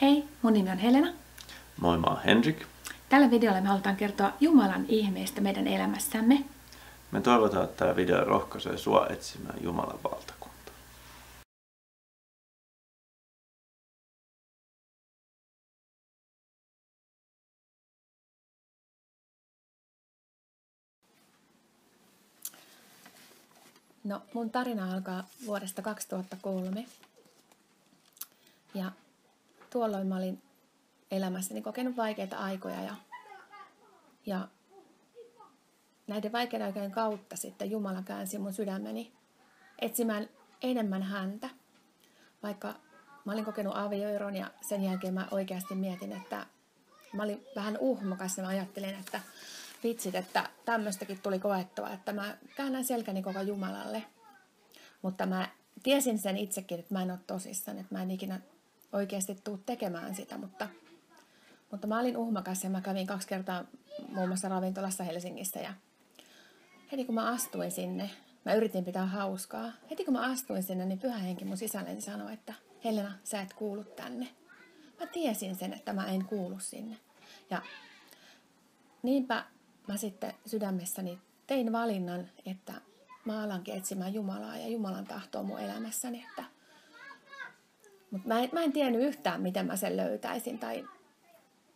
Hei, mun nimi on Helena. Moi, mä oon Henrik. Tällä videolla me halutaan kertoa Jumalan ihmeistä meidän elämässämme. Me toivotaan, että tämä video rohkaisee sua etsimään Jumalan valtakuntaa. No, mun tarina alkaa vuodesta 2003. Ja tuolloin mä olin elämässäni kokenut vaikeita aikoja ja näiden vaikeiden aikojen kautta sitten Jumala käänsi mun sydämeni etsimään enemmän häntä. Vaikka mä olin kokenut avioeron ja sen jälkeen mä oikeasti mietin, että mä olin vähän uhmokas ja mä ajattelin, että vitsit, että tämmöistäkin tuli koettua, että mä käännän selkäni koko Jumalalle. Mutta mä tiesin sen itsekin, että mä en ole tosissaan, että mä en ikinä oikeasti tule tekemään sitä, mutta mä olin uhmakas ja mä kävin 2 kertaa muun muassa ravintolassa Helsingissä ja heti kun mä astuin sinne, mä yritin pitää hauskaa. Heti kun mä astuin sinne, niin Pyhä Henki mun sisälleni sanoi, että Helena, sä et kuulu tänne. Mä tiesin sen, että mä en kuulu sinne. Ja niinpä mä sitten sydämessäni tein valinnan, että mä alankin etsimään Jumalaa ja Jumalan tahtoa mun elämässäni. Mutta mä en tiennyt yhtään, miten mä sen löytäisin. Tai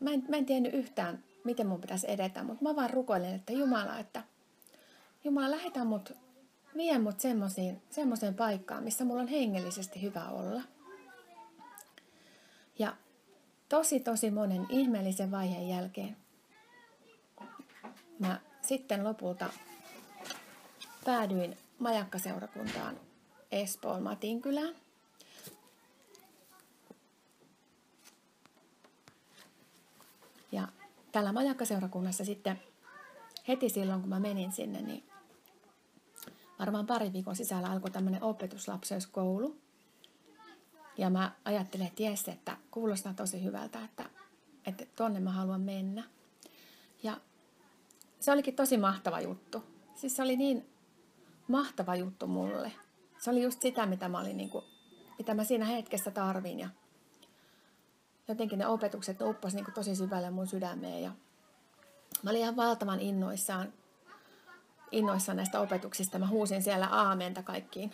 mä en tiennyt yhtään, miten mun pitäisi edetä. Mutta mä vaan rukoilin, että Jumala lähetä mut, vie mut semmoiseen paikkaan, missä mulla on hengellisesti hyvä olla. Ja tosi monen ihmeellisen vaiheen jälkeen mä sitten lopulta päädyin majakkaseurakuntaan Espoon Matinkylään. Ja tällä majakkaseurakunnassa sitten heti silloin, kun mä menin sinne, niin varmaan 2 viikon sisällä alkoi tämmöinen opetuslapseuskoulu. Ja mä ajattelin, että jes, että kuulostaa tosi hyvältä, että tonne mä haluan mennä. Ja se olikin tosi mahtava juttu. Siis se oli niin mahtava juttu mulle. Se oli just sitä, mitä mä siinä hetkessä tarvin. Ja jotenkin ne opetukset upposi tosi syvälle mun sydämeen. Ja mä olin ihan valtavan innoissaan näistä opetuksista. Mä huusin siellä aamenta kaikkiin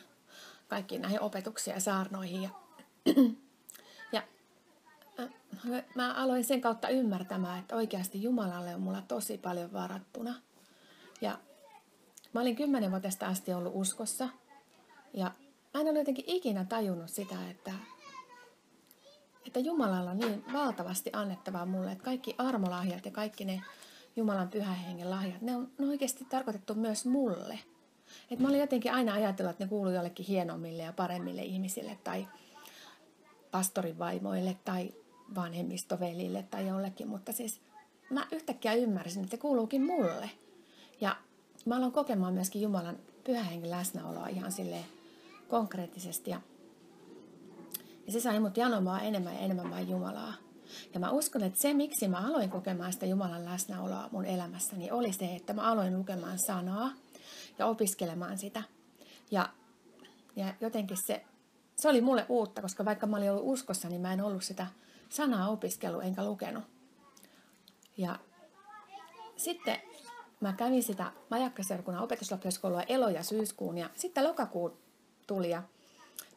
näihin opetuksiin ja saarnoihin. Ja mä aloin sen kautta ymmärtämään, että oikeasti Jumalalle on mulla tosi paljon varattuna. Ja mä olin 10-vuotiaasta asti ollut uskossa. Ja mä en ole jotenkin ikinä tajunnut sitä, että Jumalalla on niin valtavasti annettavaa mulle, että kaikki armolahjat ja kaikki ne Jumalan Pyhän Hengen lahjat, ne on oikeasti tarkoitettu myös mulle. Et mä olin jotenkin aina ajatellut, että ne kuuluu jollekin hienommille ja paremmille ihmisille tai pastorin vaimoille tai vanhemmistovelille tai jollekin, mutta siis mä yhtäkkiä ymmärsin, että se kuuluukin mulle. Ja mä aloin kokemaan myöskin Jumalan Pyhän Hengen läsnäoloa ihan silleen konkreettisesti. Ja se sai mut janomaan enemmän ja enemmän vain Jumalaa. Ja mä uskon, että se, miksi mä aloin kokemaan sitä Jumalan läsnäoloa mun elämässäni, oli se, että mä aloin lukemaan sanaa ja opiskelemaan sitä. Ja jotenkin se oli mulle uutta, koska vaikka mä olin ollut uskossa, niin mä en ollut sitä sanaa opiskellut enkä lukenut. Ja sitten mä kävin sitä majakkaseurakunnan opetuslapseuskoulua elo- ja syyskuun ja sitten lokakuu tuli ja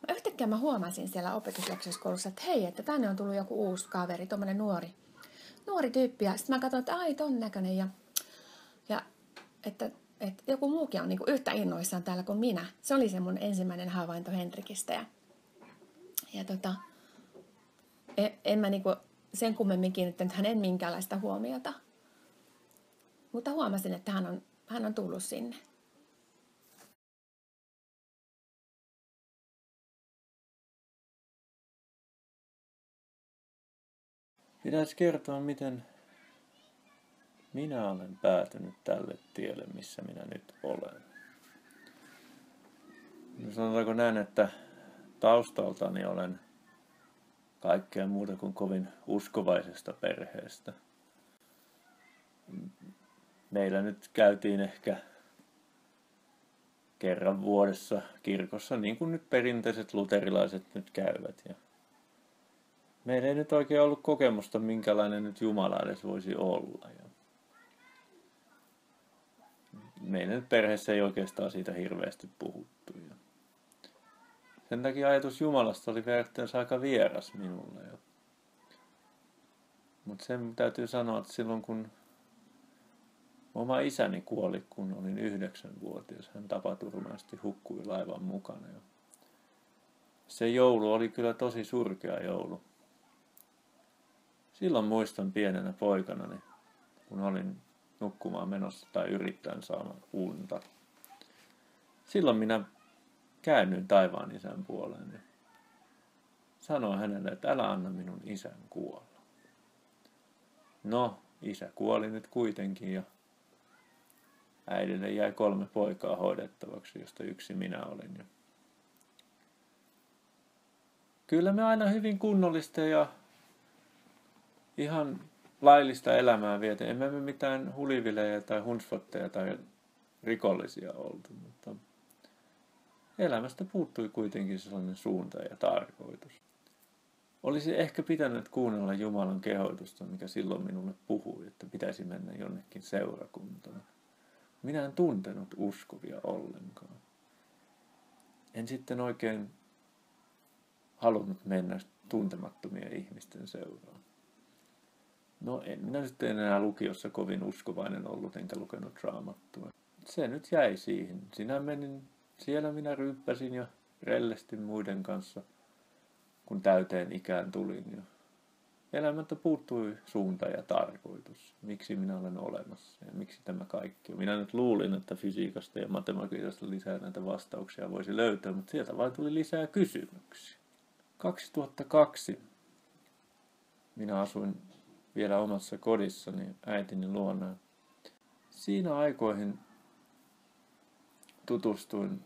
yhtäkkiä mä huomasin siellä opetuslapseuskoulussa, että hei, että tänne on tullut joku uusi kaveri, tommonen nuori tyyppi. Ja sitten mä katsoin, että ai ton näköinen ja että joku muukin on niinku yhtä innoissaan täällä kuin minä. Se oli se mun ensimmäinen havainto Henrikistä. Ja en mä niinku sen kummemmin kiinnittänyt hänen minkäänlaista huomiota. Mutta huomasin, että hän on tullut sinne. Pitäisi kertoa, miten minä olen päätynyt tälle tielle, missä minä nyt olen. Sanotaanko näin, että taustaltani olen kaikkea muuta kuin kovin uskovaisesta perheestä. Meillä nyt käytiin ehkä kerran vuodessa kirkossa, niin kuin nyt perinteiset luterilaiset nyt käyvät. Ja meillä ei nyt oikein ollut kokemusta, minkälainen nyt Jumala edes voisi olla. Ja meidän nyt perheessä ei oikeastaan siitä hirveästi puhuttu. Ja sen takia ajatus Jumalasta oli periaatteessa aika vieras minulle. Mutta sen täytyy sanoa, että silloin kun oma isäni kuoli, kun olin 9-vuotias, hän tapaturmaisesti hukkui laivan mukana. Ja se joulu oli kyllä tosi surkea joulu. Silloin muistan pienenä poikanani, kun olin nukkumaan menossa tai yrittäen saada unta. Silloin minä käännyin taivaan isän puoleen ja sanoin hänelle, että älä anna minun isän kuolla. No, isä kuoli nyt kuitenkin ja äidille jäi 3 poikaa hoidettavaksi, josta yksi minä olin. Ja kyllä me aina hyvin kunnollista ja ihan laillista elämää vietin. Emme me mitään hulivilejä tai hunsfotteja tai rikollisia oltu, mutta elämästä puuttui kuitenkin sellainen suunta ja tarkoitus. Olisi ehkä pitänyt kuunnella Jumalan kehotusta, mikä silloin minulle puhui, että pitäisi mennä jonnekin seurakuntaan. Minä en tuntenut uskovia ollenkaan. En sitten oikein halunnut mennä tuntemattomien ihmisten seuraan. No en minä nyt enää lukiossa kovin uskovainen ollut, enkä lukenut raamattua. Se nyt jäi siihen. Siellä minä ryyppäsin ja rellestin muiden kanssa, kun täyteen ikään tulin. Ja elämältä puuttui suunta ja tarkoitus. Miksi minä olen olemassa ja miksi tämä kaikki on. Minä nyt luulin, että fysiikasta ja matematiikasta lisää näitä vastauksia voisi löytää, mutta sieltä vain tuli lisää kysymyksiä. 2002 minä asuin vielä omassa kodissani äitini luona. Siinä aikoihin tutustuin,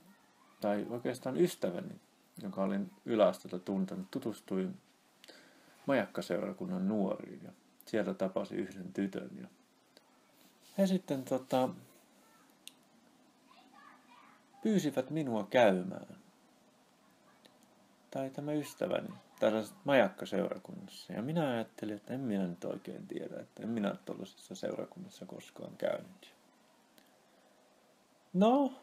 tai oikeastaan ystäväni, joka olin yläasteella tuntenut, tutustuin majakkaseurakunnan nuoriin ja sieltä tapasin yhden tytön. Ja he sitten pyysivät minua käymään, tai tämä ystäväni, tällaisessa majakkaseurakunnassa. Ja minä ajattelin, että en minä nyt oikein tiedä, että en minä tuollaisessa seurakunnassa koskaan käynyt. No,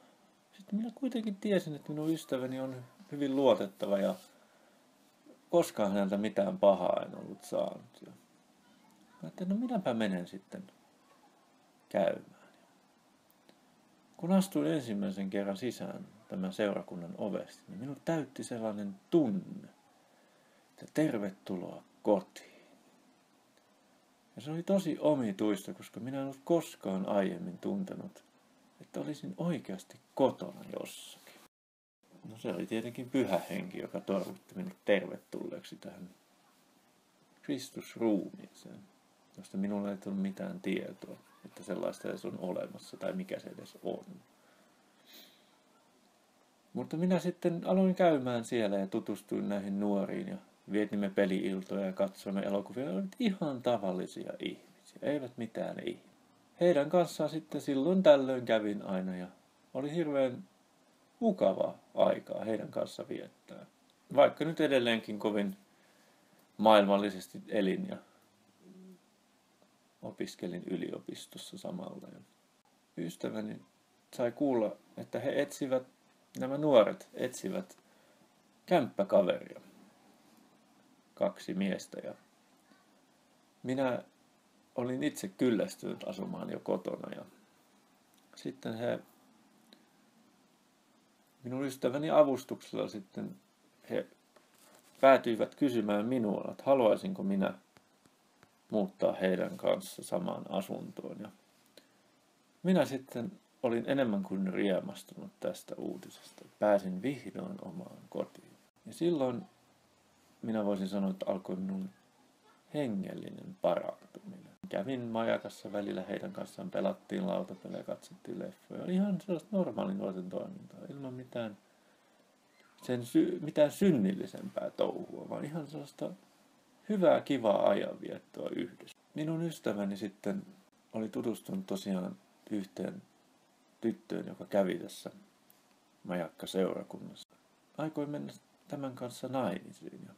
sitten minä kuitenkin tiesin, että minun ystäväni on hyvin luotettava ja koskaan häneltä mitään pahaa en ollut saanut. Ja ajattelin, no minäpä menen sitten käymään. Kun astuin ensimmäisen kerran sisään tämän seurakunnan ovesta, niin minut täytti sellainen tunne, että tervetuloa kotiin. Ja se oli tosi omituista, koska minä en ollut koskaan aiemmin tuntenut, että olisin oikeasti kotona jossakin. No se oli tietenkin pyhä henki, joka toivotti minut tervetulleeksi tähän Kristusruumiiseen, josta minulla ei tullut mitään tietoa, että sellaista edes on olemassa tai mikä se edes on. Mutta minä sitten aloin käymään siellä ja tutustuin näihin nuoriin ja vietimme peli-iltoja ja katsoimme elokuvia. He olivat ihan tavallisia ihmisiä, eivät mitään ihmisiä. Heidän kanssaan sitten silloin tällöin kävin aina ja oli hirveän mukava aikaa heidän kanssa viettää. Vaikka nyt edelleenkin kovin maailmallisesti elin ja opiskelin yliopistossa samalla. Ja ystäväni sai kuulla, että nämä nuoret etsivät kämppäkaveria. 2 miestä. Ja minä olin itse kyllästynyt asumaan jo kotona. Ja sitten minun ystäväni avustuksella sitten he päätyivät kysymään minua, että haluaisinko minä muuttaa heidän kanssa samaan asuntoon. Ja minä sitten olin enemmän kuin riemastunut tästä uutisesta. Pääsin vihdoin omaan kotiin. Ja silloin minä voisin sanoa, että alkoi minun hengellinen parantuminen. Kävin majakassa välillä heidän kanssaan, pelattiin lautapelejä, katsottiin leffoja. Oli ihan sellaista normaalin nuorten toimintaa, ilman mitään synnillisempää touhua, vaan ihan sellaista hyvää, kivaa ajanviettoa yhdessä. Minun ystäväni sitten oli tutustunut tosiaan yhteen tyttöön, joka kävi tässä majakkaseurakunnassa. Aikoi mennä tämän kanssa naimisiin. Ja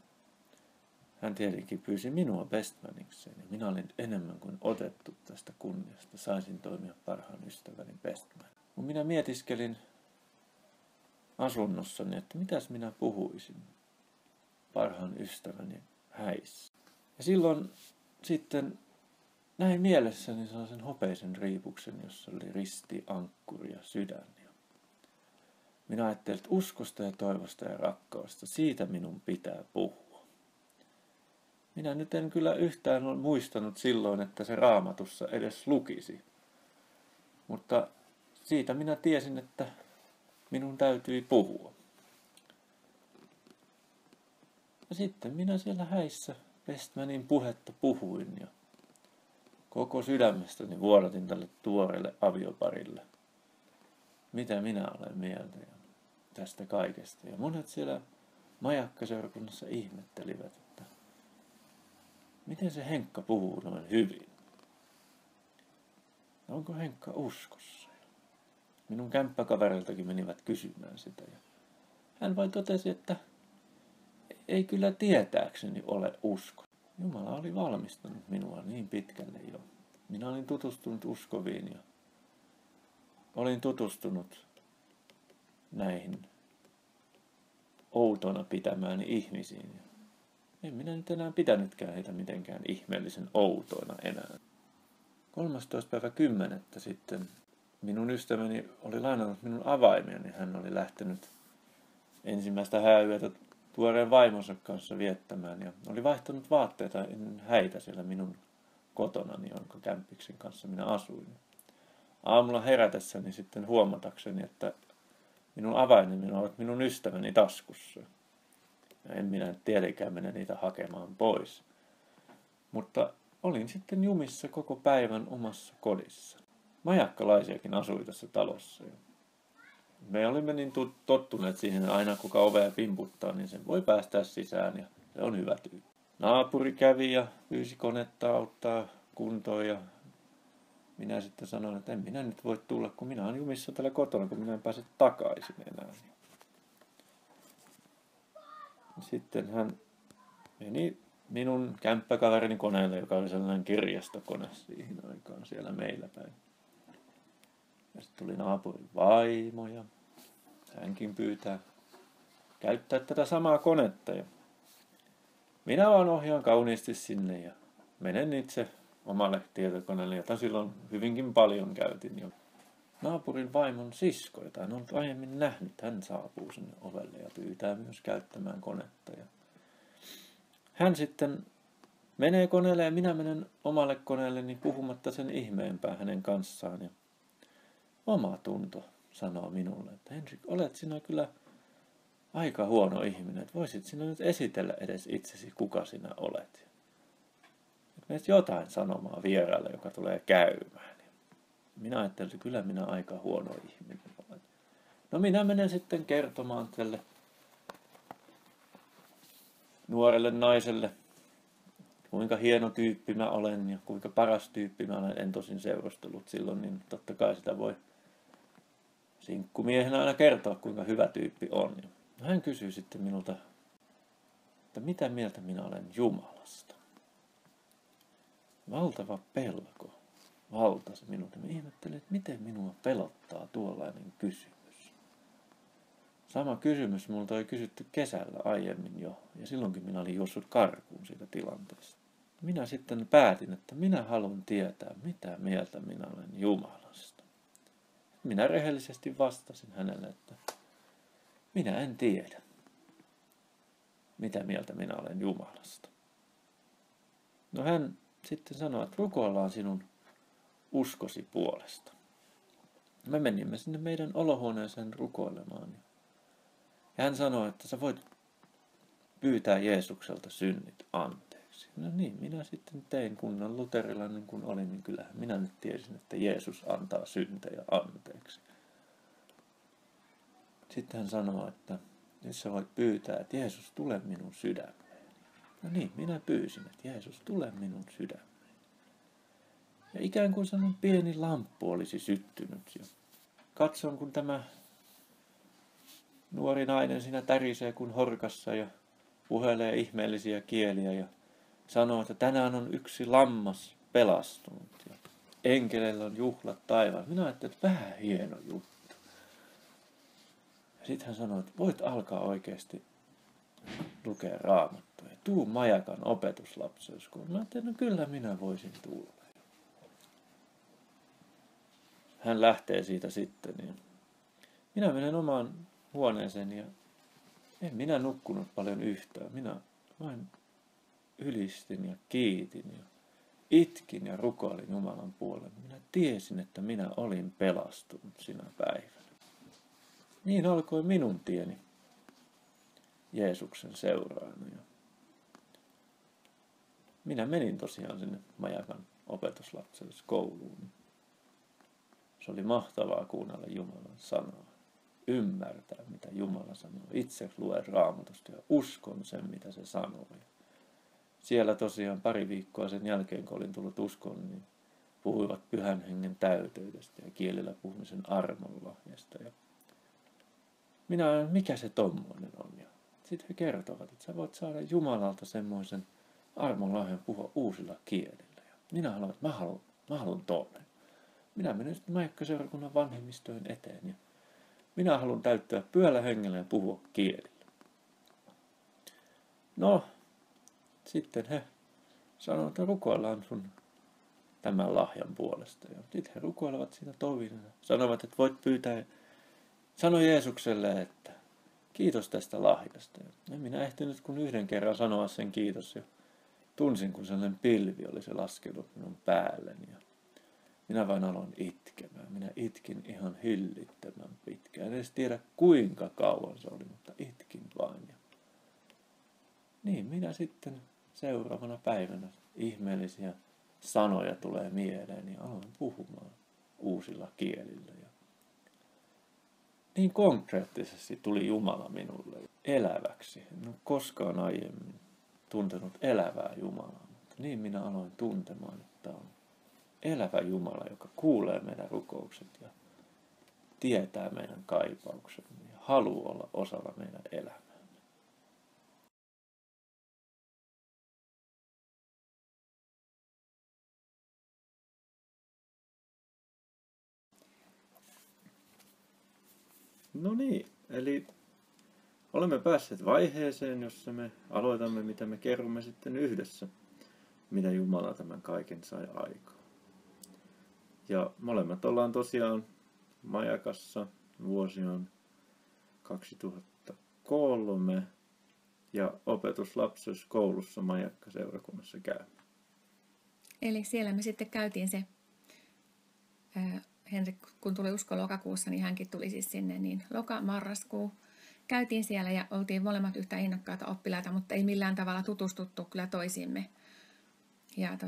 hän tietenkin pyysi minua bestmanikseen ja minä olin enemmän kuin otettu tästä kunniasta. Saisin toimia parhaan ystäväni bestman. Kun minä mietiskelin asunnossani, että mitäs minä puhuisin parhaan ystäväni häissä. Ja silloin sitten näin mielessäni sellaisen hopeisen riipuksen, jossa oli risti, ankkuri ja sydän. Minä ajattelin, että uskosta ja toivosta ja rakkaudesta, siitä minun pitää puhua. Minä nyt en kyllä yhtään ole muistanut silloin, että se Raamatussa edes lukisi. Mutta siitä minä tiesin, että minun täytyi puhua. Ja sitten minä siellä häissä bestmanin puhetta puhuin ja koko sydämestäni vuodatin tälle tuoreelle avioparille. Mitä minä olen mieltä tästä kaikesta. Ja monet siellä majakkaseurakunnassa ihmettelivät, että miten se Henkka puhuu noin hyvin. Onko Henkka uskossa? Minun kämppäkavereiltakin menivät kysymään sitä. Ja hän vain totesi, että ei kyllä tietääkseni ole usko. Jumala oli valmistanut minua niin pitkälle jo. Minä olin tutustunut uskoviin ja olin tutustunut näihin outona pitämääni ihmisiin. En minä nyt enää pitänytkään heitä mitenkään ihmeellisen outoina enää. 13.10. sitten minun ystäväni oli lainannut minun avaimiani. Hän oli lähtenyt ensimmäistä hääyötä tuoreen vaimonsa kanssa viettämään ja oli vaihtanut vaatteita ennen häitä siellä minun kotonani, jonka kämppiksen kanssa minä asuin. Aamulla herätessäni sitten huomatakseni, että minun avaimeni ovat minun ystäväni taskussa. Ja en minä tietenkään mene niitä hakemaan pois. Mutta olin sitten jumissa koko päivän omassa kodissa. Majakkalaisiakin asui tässä talossa. Me olimme niin tottuneet siihen, aina kuka ovea pimputtaa, niin sen voi päästää sisään ja se on hyvä tyyppi. Naapuri kävi ja pyysi konetta auttaa kuntoon ja minä sitten sanoin, että en minä nyt voi tulla, kun minä olen jumissa täällä kotona, kun minä en pääse takaisin enää. Sitten hän meni minun kämppäkaverini koneelle, joka oli sellainen kirjastokone siihen aikaan siellä meillä päin. Ja sitten tuli naapurin vaimo ja hänkin pyytää käyttää tätä samaa konetta. Ja minä vaan ohjaan kauniisti sinne ja menen itse omalle tietokoneelle, jota silloin hyvinkin paljon käytin jo. Naapurin vaimon sisko, jota en ollut aiemmin nähnyt, hän saapuu sinne ovelle ja pyytää myös käyttämään konetta. Ja hän sitten menee koneelle ja minä menen omalle koneelleni puhumatta sen ihmeempää hänen kanssaan. Ja oma tunto sanoo minulle, että Henrik, olet sinä kyllä aika huono ihminen, että voisit sinä nyt esitellä edes itsesi, kuka sinä olet. Meistä jotain sanomaa vieraalle, joka tulee käymään. Minä ajattelin, että kyllä minä aika huono ihminen olen. No minä menen sitten kertomaan tälle nuorelle naiselle, kuinka hieno tyyppi mä olen ja kuinka paras tyyppi mä olen. En tosin seurustellut silloin, niin totta kai sitä voi sinkkumiehenä aina kertoa, kuinka hyvä tyyppi on. Hän kysyy sitten minulta, että mitä mieltä minä olen Jumalasta. Valtava pelko valtasi minut. Mä ihmettelin, että miten minua pelottaa tuollainen kysymys. Sama kysymys minulta oli kysytty kesällä aiemmin jo, ja silloinkin minä olin juossut karkuun siitä tilanteesta. Minä sitten päätin, että minä haluan tietää, mitä mieltä minä olen Jumalasta. Minä rehellisesti vastasin hänelle, että minä en tiedä, mitä mieltä minä olen Jumalasta. No hän sitten sanoi, että rukoillaan sinun uskosi puolesta. Me menimme sinne meidän olohuoneeseen rukoilemaan. Ja hän sanoi, että sä voit pyytää Jeesukselta synnit anteeksi. No niin, minä sitten tein, kunnon luterilainen kun olin, niin kyllähän minä nyt tiesin, että Jeesus antaa syntejä anteeksi. Sitten hän sanoi, että nyt sä voit pyytää, että Jeesus tule minun sydämeen. No niin, minä pyysin, että Jeesus tule minun sydämeen. Ja ikään kuin sellainen pieni lamppu olisi syttynyt. Ja katson, kun tämä nuori nainen siinä tärisee kuin horkassa ja puhelee ihmeellisiä kieliä ja sanoo, että tänään on yksi lammas pelastunut ja enkeleillä on juhlat taivaalla. Minä ajattelin, että vähän hieno juttu. Ja sitten hän sanoi, että voit alkaa oikeasti lukea Raamattua ja tuu Majakan opetuslapseuskouluun. Mä ajattelin, no kyllä minä voisin tulla. Hän lähtee siitä sitten ja minä menen omaan huoneeseen ja en minä nukkunut paljon yhtään. Minä vain ylistin ja kiitin ja itkin ja rukoilin Jumalan puolelle. Minä tiesin, että minä olin pelastunut sinä päivänä. Niin alkoi minun tieni Jeesuksen seuraajana. Minä menin tosiaan sinne Majakan opetuslapseuskouluun. Se oli mahtavaa kuunnella Jumalan sanaa. Ymmärtää, mitä Jumala sanoo. Itse luen Raamatusta ja uskon sen, mitä se sanoo. Siellä tosiaan pari viikkoa sen jälkeen, kun olin tullut uskoon, niin puhuivat Pyhän Hengen täyteydestä ja kielillä puhumisen armonlahjasta. Ja minä, mikä se tommoinen on? Ja sitten he kertovat, että sä voit saada Jumalalta semmoisen armonlahjan puhua uusilla kielillä. Ja minä haluan, että mä haluan toinen. Minä menen sitten Majakka-seurakunnan vanhemmistojen eteen ja minä haluan täyttää Pyhällä Hengellä ja puhua kielillä. No, sitten he sanoivat, että rukoillaan sun tämän lahjan puolesta. Ja sitten he rukoilevat siinä tovina. Sanovat, että voit pyytää, sano Jeesukselle, että kiitos tästä lahjasta. Ja minä ehtinyt kun yhden kerran sanoa sen kiitos ja tunsin, kun sellainen pilvi oli se laskenut minun päälleni. Ja minä vain aloin itkemään. Minä itkin ihan hillittömän pitkään. En edes tiedä kuinka kauan se oli, mutta itkin vain. Ja niin minä sitten seuraavana päivänä ihmeellisiä sanoja tulee mieleen ja aloin puhumaan uusilla kielillä. Ja niin konkreettisesti tuli Jumala minulle eläväksi. En ole koskaan aiemmin tuntenut elävää Jumalaa, mutta niin minä aloin tuntemaan, että on elävä Jumala, joka kuulee meidän rukoukset ja tietää meidän kaipauksemme ja haluaa olla osana meidän elämää. No niin, eli olemme päässeet vaiheeseen, jossa me aloitamme, mitä me kerromme sitten yhdessä, mitä Jumala tämän kaiken sai aikaan. Ja molemmat ollaan tosiaan Majakassa, vuosi on 2003 ja opetuslapseuskoulussa Majakka-seurakunnassa käymme. Eli siellä me sitten käytiin se, Henrik kun tuli usko lokakuussa, niin hänkin tuli siis sinne, niin marraskuu. Käytiin siellä ja oltiin molemmat yhtä innokkaita oppilaita, mutta ei millään tavalla tutustuttu kyllä toisimme. Ja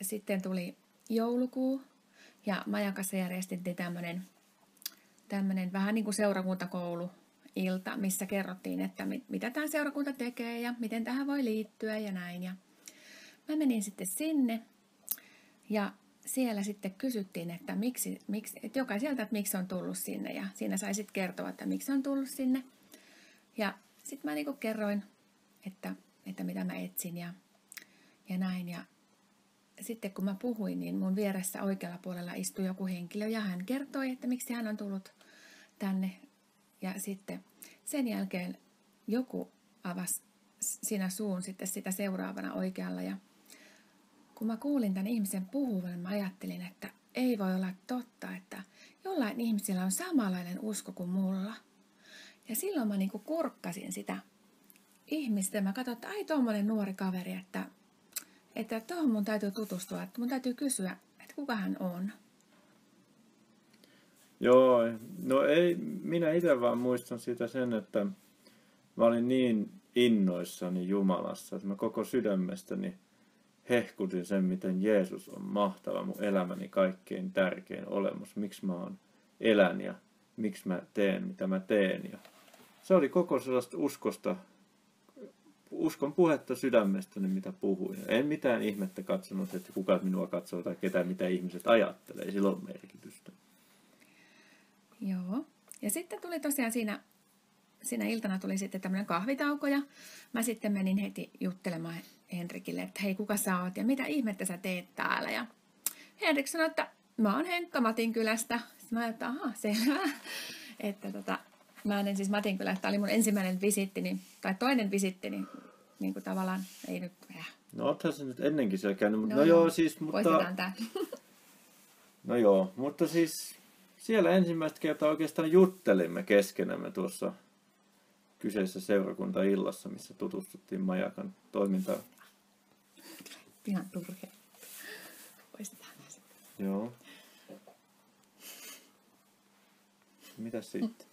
sitten tuli joulukuu ja Majakassa järjestettiin tämmöinen vähän niin kuin seurakuntakouluilta, missä kerrottiin, että mitä tämä seurakunta tekee ja miten tähän voi liittyä ja näin. Ja mä menin sitten sinne ja siellä sitten kysyttiin, että että jokaiselta, että miksi on tullut sinne ja siinä sai sitten kertoa, että miksi on tullut sinne. Ja sitten mä niin kuin kerroin, että mitä mä etsin ja näin. Ja sitten kun mä puhuin, niin mun vieressä oikealla puolella istui joku henkilö ja hän kertoi, että miksi hän on tullut tänne. Ja sitten sen jälkeen joku avasi siinä suun sitten sitä seuraavana oikealla. Ja kun mä kuulin tämän ihmisen puhuvan, mä ajattelin, että ei voi olla totta, että jollain ihmisillä on samanlainen usko kuin mulla. Ja silloin mä niin kuin kurkkasin sitä ihmistä ja mä katsoin, että ai tommonen nuori kaveri, että tuohon mun täytyy tutustua, että mun täytyy kysyä, että kuka hän on. Joo, no ei, minä itse vaan muistan sitä sen, että mä olin niin innoissani Jumalassa, että mä koko sydämestäni hehkutin sen, miten Jeesus on mahtava, mun elämäni kaikkein tärkein olemus, miksi mä oon elän ja miksi mä teen, mitä mä teen. Ja se oli koko sellaista uskon puhetta sydämestäni, mitä puhuin. En mitään ihmettä katsonut, että kuka minua katsoo tai ketään, mitä ihmiset ajattelee. Ei sillä ole merkitystä. Joo. Ja sitten tuli tosiaan siinä siinä iltana tuli sitten tämmöinen kahvitauko ja mä sitten menin heti juttelemaan Henrikille, että hei, kuka sä oot ja mitä ihmettä sä teet täällä. Ja Henrik sanoi, että mä oon Henkka Matinkylästä. Sitten mä ajattelin, että aha, selvä. Että mä en siis Matinkylästä, tämä oli mun ensimmäinen visittini, tai toinen visittini, niin kuin tavallaan, ei nyt, No oothan se nyt ennenkin siellä käynyt, mutta no joo siis, mutta... Poistetaan tää. No joo, mutta siis siellä ensimmäistä kertaa oikeastaan juttelimme keskenämme tuossa kyseisessä seurakuntaillassa, missä tutustuttiin Majakan toimintaan. Ihan turhia. Poistetaan tää sitten. Joo. Mitäs sitten?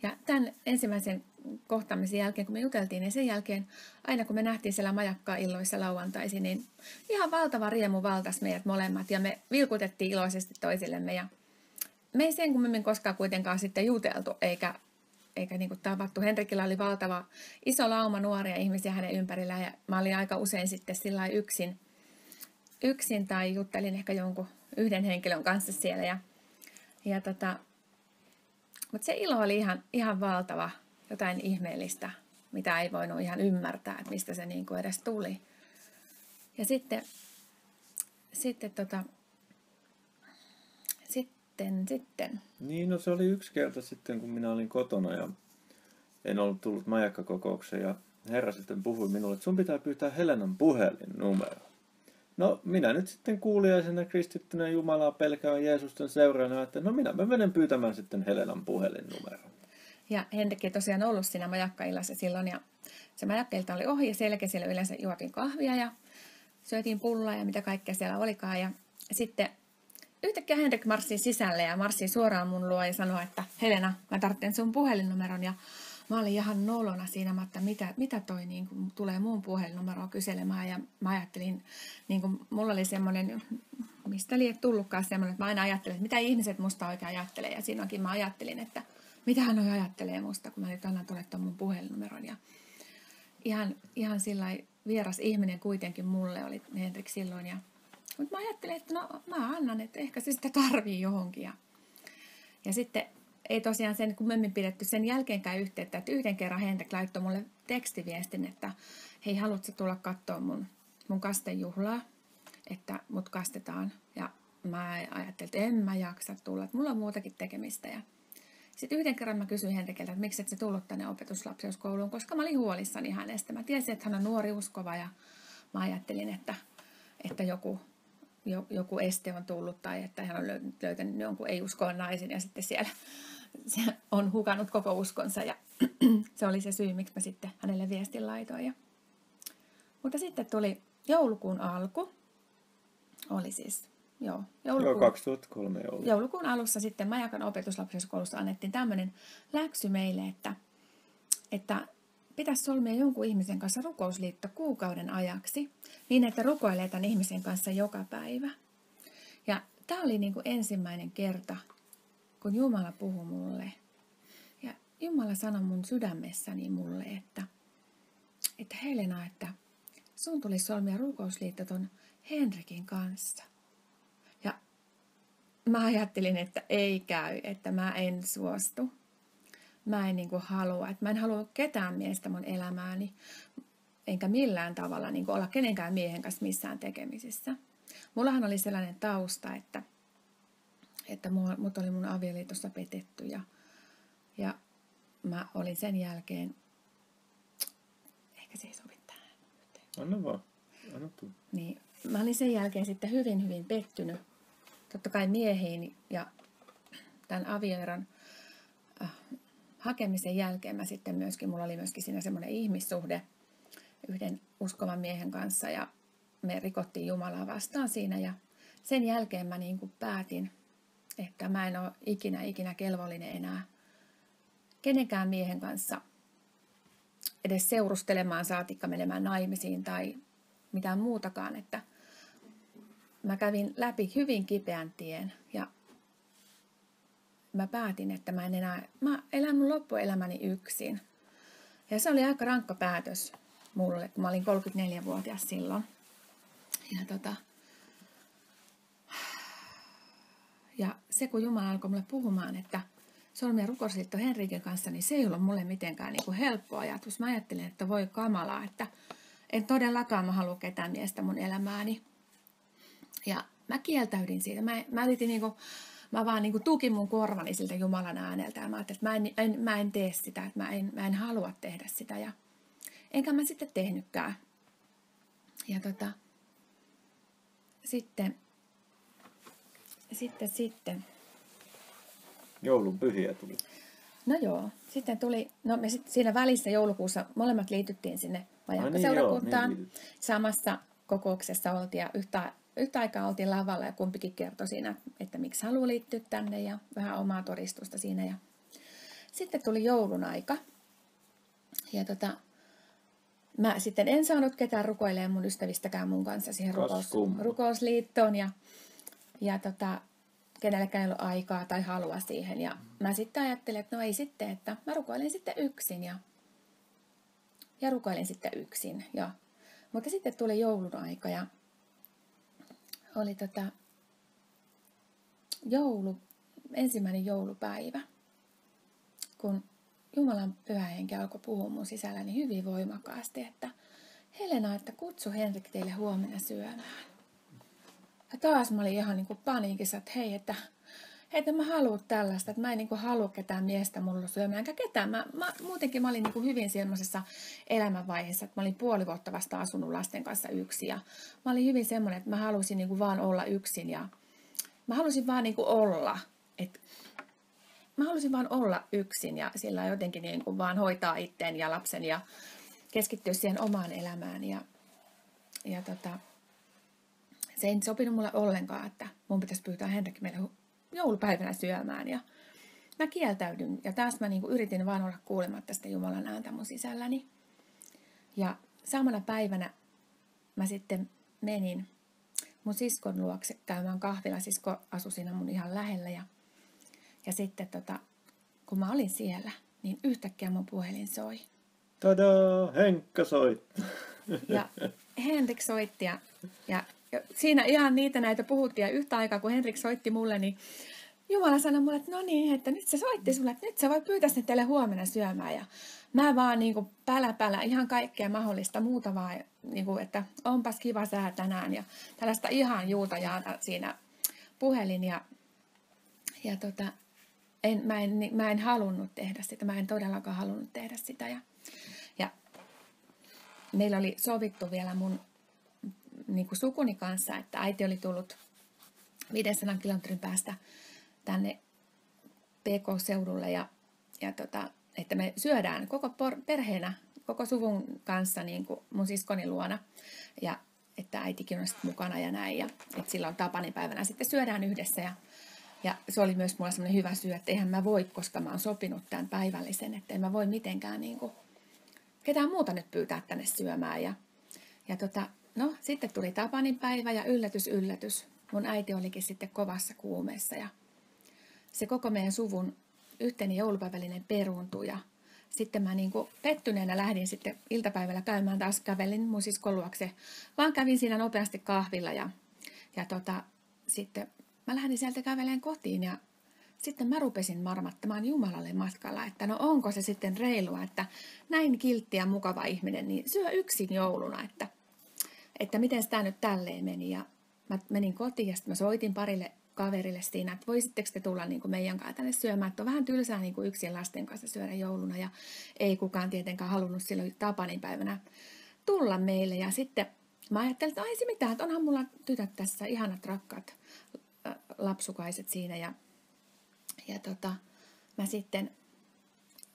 Ja tämän ensimmäisen kohtaamisen jälkeen, kun me juteltiin, niin sen jälkeen, aina kun me nähtiin siellä majakkaa illoissa lauantaisin, niin ihan valtava riemu valtasi meidät molemmat ja me vilkutettiin iloisesti toisillemme. Ja me ei sen kummemmin koskaan kuitenkaan sitten juteltu, eikä niin kuin tavattu. Henrikillä oli valtava iso lauma nuoria ihmisiä hänen ympärillään ja mä olin aika usein sitten sillä yksin tai juttelin ehkä jonkun yhden henkilön kanssa siellä. Mutta se ilo oli ihan valtava, jotain ihmeellistä, mitä ei voinut ihan ymmärtää, että mistä se niin kuin edes tuli. Ja sitten Niin, no se oli yksi kerta sitten, kun minä olin kotona ja en ollut tullut majakkakokoukseen ja herra sitten puhui minulle, että sun pitää pyytää Helenan puhelinnumero. No minä nyt sitten kuuliaisena kristittynä Jumalaa pelkäävän Jeesusten seuraajana, että no minä menen pyytämään sitten Helenan puhelinnumeron. Ja Henrik ei tosiaan ollut siinä majakkaillassa silloin ja se majakkailta oli ohi ja sen jälkeen siellä yleensä juotiin kahvia ja syötiin pullaa ja mitä kaikkea siellä olikaan. Ja sitten yhtäkkiä Henrik marssi sisälle ja marssi suoraan mun luo ja sanoi, että Helena, mä tarvitsen sun puhelinnumeron. Ja mä olin ihan nolona siinä, että mitä toi niin kuin, tulee mun puhelinnumeroa kyselemään. Ja mä ajattelin, niin kuin, mulla oli semmoinen, mistä liian tullutkaan semmoinen, että mä aina ajattelin, että mitä ihmiset musta oikein ajattelee. Ja siinäkin mä ajattelin, että mitä hän oikein ajattelee musta, kun mä nyt annan tuolle tuon mun puhelinnumeron. Ja ihan sillai vieras ihminen kuitenkin mulle oli Henrik silloin. Mutta mä ajattelin, että no mä annan, että ehkä se sitä tarvii johonkin. Ja sitten ei tosiaan sen kummemmin pidetty sen jälkeenkään yhteyttä, että yhden kerran Henrik laittoi mulle tekstiviestin, että hei, haluatko tulla katsoa mun kastejuhlaa, että mut kastetaan. Ja mä ajattelin, että en mä jaksa tulla, että mulla on muutakin tekemistä. Ja sitten yhden kerran mä kysyin Henrikiltä, että miksi et se tullut tänne opetuslapseuskouluun, koska mä olin huolissani hänestä. Mä tiesin, että hän on nuori uskova ja mä ajattelin, että joku este on tullut tai että hän on löytänyt jonkun ei-uskoon naisen ja sitten siellä se on hukannut koko uskonsa ja se oli se syy, miksi mä sitten hänelle viestin laitoin. Mutta sitten tuli joulukuun alku, oli siis, joo 2003 joulu. Joulukuun alussa sitten Majakan opetuslapseuskoulussa annettiin tämmöinen läksy meille, että pitäisi solmia jonkun ihmisen kanssa rukousliitto kuukauden ajaksi, niin että rukoilee tämän ihmisen kanssa joka päivä. Ja tämä oli niin kuin ensimmäinen kerta, kun Jumala puhui mulle. Ja Jumala sanoi mun sydämessäni mulle, että Helena, että sun tulisi solmia rukousliitto ton Henrikin kanssa. Ja mä ajattelin, että ei käy, että mä en suostu. Mä en niin kuin halua, että mä en halua ketään miestä mun elämääni, enkä millään tavalla niin kuin olla kenenkään miehen kanssa missään tekemisissä. Mullahan oli sellainen tausta, että mut oli mun avioliitossa petetty ja mä olin sen jälkeen, ehkä se ei sovi tähän. Anna vaan, anna tuu. Niin, mä olin sen jälkeen sitten hyvin, hyvin pettynyt, totta kai miehiin ja tämän avioeron hakemisen jälkeen mulla oli myöskin siinä semmoinen ihmissuhde yhden uskovan miehen kanssa ja me rikottiin Jumalaa vastaan siinä ja sen jälkeen mä niin kuin päätin, että mä en ole ikinä kelvollinen enää kenenkään miehen kanssa edes seurustelemaan, saatikka menemään naimisiin tai mitään muutakaan, että mä kävin läpi hyvin kipeän tien ja mä päätin, että mä elän mun loppuelämäni yksin. Ja se oli aika rankka päätös mulle, kun mä olin 34-vuotias silloin. Ja se, kun Jumala alkoi mulle puhumaan, että solmia rukousliitto Henrikin kanssa, niin se ei ollut mulle mitenkään niin kuin helppo ajatus. Mä ajattelin, että voi kamalaa, että en todellakaan mä halua ketään miestä mun elämääni. Ja mä kieltäydin siitä. Mä yritin niinku, mä vaan niinku tukin mun korvani siltä Jumalan ääneltä. Ja mä ajattelin, että mä en tee sitä, että mä en halua tehdä sitä. Ja enkä mä sitten tehnytkään. Ja sitten. Joulun pyhiä tuli. No joo, sitten tuli, no me sitten siinä välissä joulukuussa molemmat liityttiin sinne vajakkaseurakuntaan. Niin samassa kokouksessa oltiin ja yhtä aikaa oltiin lavalla ja kumpikin kertoi siinä, että miksi haluaa liittyä tänne ja vähän omaa todistusta siinä. Ja sitten tuli joulun aika ja mä sitten en saanut ketään rukoilemaan mun ystävistäkään mun kanssa siihen rukousliittoon ja kenellekään ei ollut aikaa tai halua siihen. Ja mä sitten ajattelin, että no ei sitten, että mä rukoilen sitten yksin ja rukoilin sitten yksin. Ja, mutta sitten tuli joulun aika ja oli ensimmäinen joulupäivä, kun Jumalan pyhä henki alkoi puhua mun sisälläni hyvin voimakkaasti, että Helena, että kutsu Henrik teille huomenna syömään. Ja taas mä olin ihan niin kuin paniikissa, että hei, että mä haluan tällaista, että mä en niin kuin halua ketään miestä mulla syömään, enkä ketään. Muutenkin mä olin niin kuin hyvin semmoisessa elämänvaiheessa, että mä olin puoli vuotta vasta asunut lasten kanssa yksin. Ja mä olin hyvin semmoinen, että mä halusin niin kuin vaan olla yksin ja mä halusin vaan niin kuin olla. Mä halusin vaan olla yksin ja sillä jotenkin niin kuin vaan hoitaa itteen ja lapsen ja keskittyä siihen omaan elämään. Ja se ei sopinut mulle ollenkaan, että mun pitäisi pyytää Henrik meille joulupäivänä syömään. Ja mä kieltäydyn ja taas mä niinku yritin vaan olla kuulematta sitä Jumalan ääntä mun sisälläni. Ja samana päivänä mä sitten menin mun siskon luokse käymään kahvilla. Sisko asui siinä mun ihan lähellä ja sitten kun mä olin siellä, niin yhtäkkiä mun puhelin soi. Tadaa, Henkka soitti. Ja Henrik soitti ja siinä ihan näitä puhuttiin ja yhtä aikaa kun Henrik soitti mulle, niin Jumala sanoi mulle, että no niin, että nyt se soitti sulle, että nyt sä voit pyytää sinne teille huomenna syömään. Ja mä vaan niin kuin pälä ihan kaikkea mahdollista muuta vaan, niin kuin, että onpas kiva sää tänään ja tällaista ihan juutajaata siinä puhelin. Ja mä en halunnut tehdä sitä, mä en todellakaan halunnut tehdä sitä. Ja meillä oli sovittu vielä mun niin kuin sukuni kanssa, että äiti oli tullut 500 kilometrin päästä tänne PK-seudulle ja että me syödään koko perheenä, koko suvun kanssa niin kuin mun siskoni luona ja että äitikin on sitten mukana ja näin ja että silloin tapaninpäivänä sitten syödään yhdessä ja se oli myös mulla semmoinen hyvä syy, että eihän mä voi, koska mä oon sopinut tämän päivällisen, että en mä voi mitenkään niin kuin ketään muuta nyt pyytää tänne syömään no, sitten tuli tapaninpäivä ja yllätys. Mun äiti olikin sitten kovassa kuumeessa ja se koko meidän suvun yhteinen joulupäivällinen peruuntui ja sitten mä niin kuin pettyneenä lähdin sitten iltapäivällä käymään taas kävelin mun siskon luokse. Vaan kävin siinä nopeasti kahvilla ja sitten mä lähdin sieltä käveleen kotiin ja sitten mä rupesin marmattamaan Jumalalle matkalla, että no onko se sitten reilua, että näin kiltti ja mukava ihminen niin syö yksin jouluna, että miten tämä nyt tälleen meni. Ja mä menin kotiin ja sitten mä soitin parille kaverille siinä, että voisitteko te tulla niin kuin meidän kanssa tänne syömään, että on vähän tylsää niin kuin yksin lasten kanssa syödä jouluna ja ei kukaan tietenkään halunnut silloin tapaninpäivänä tulla meille. Ja sitten mä ajattelin, että ei se mitään, että onhan mulla tytöt tässä, ihanat rakkaat lapsukaiset siinä ja mä sitten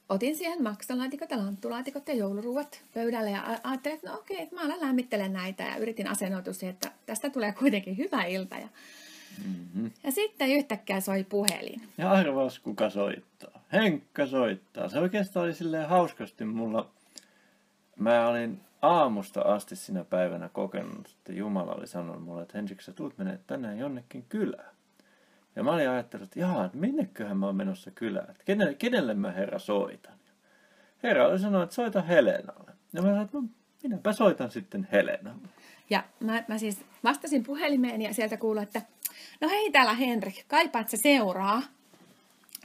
otin siihen maksalaatikot ja lanttulaatikot ja jouluruuat pöydälle ja ajattelin, että no okei, että mä alan lämmittelen näitä ja yritin asennoitua siihen, että tästä tulee kuitenkin hyvä ilta. Ja sitten yhtäkkiä soi puhelin. Ja arvaas kuka soittaa. Henkka soittaa. Se oikeastaan oli silleen hauskasti mulla. Mä olin aamusta asti sinä päivänä kokenut, että Jumala oli sanonut mulle, että Henrik, sä tulet menee tänään jonnekin kylään. Ja mä olin ajatellut, että jaha, minneköhän mä oon menossa kylään, että kenelle mä Herra soitan. Herra oli sanonut, että soita Helenalle. Ja mä sanoin, että no, minäpä soitan sitten Helenalle. Ja mä siis vastasin puhelimeen ja sieltä kuului, että no hei täällä Henrik, kaipaat sä seuraa?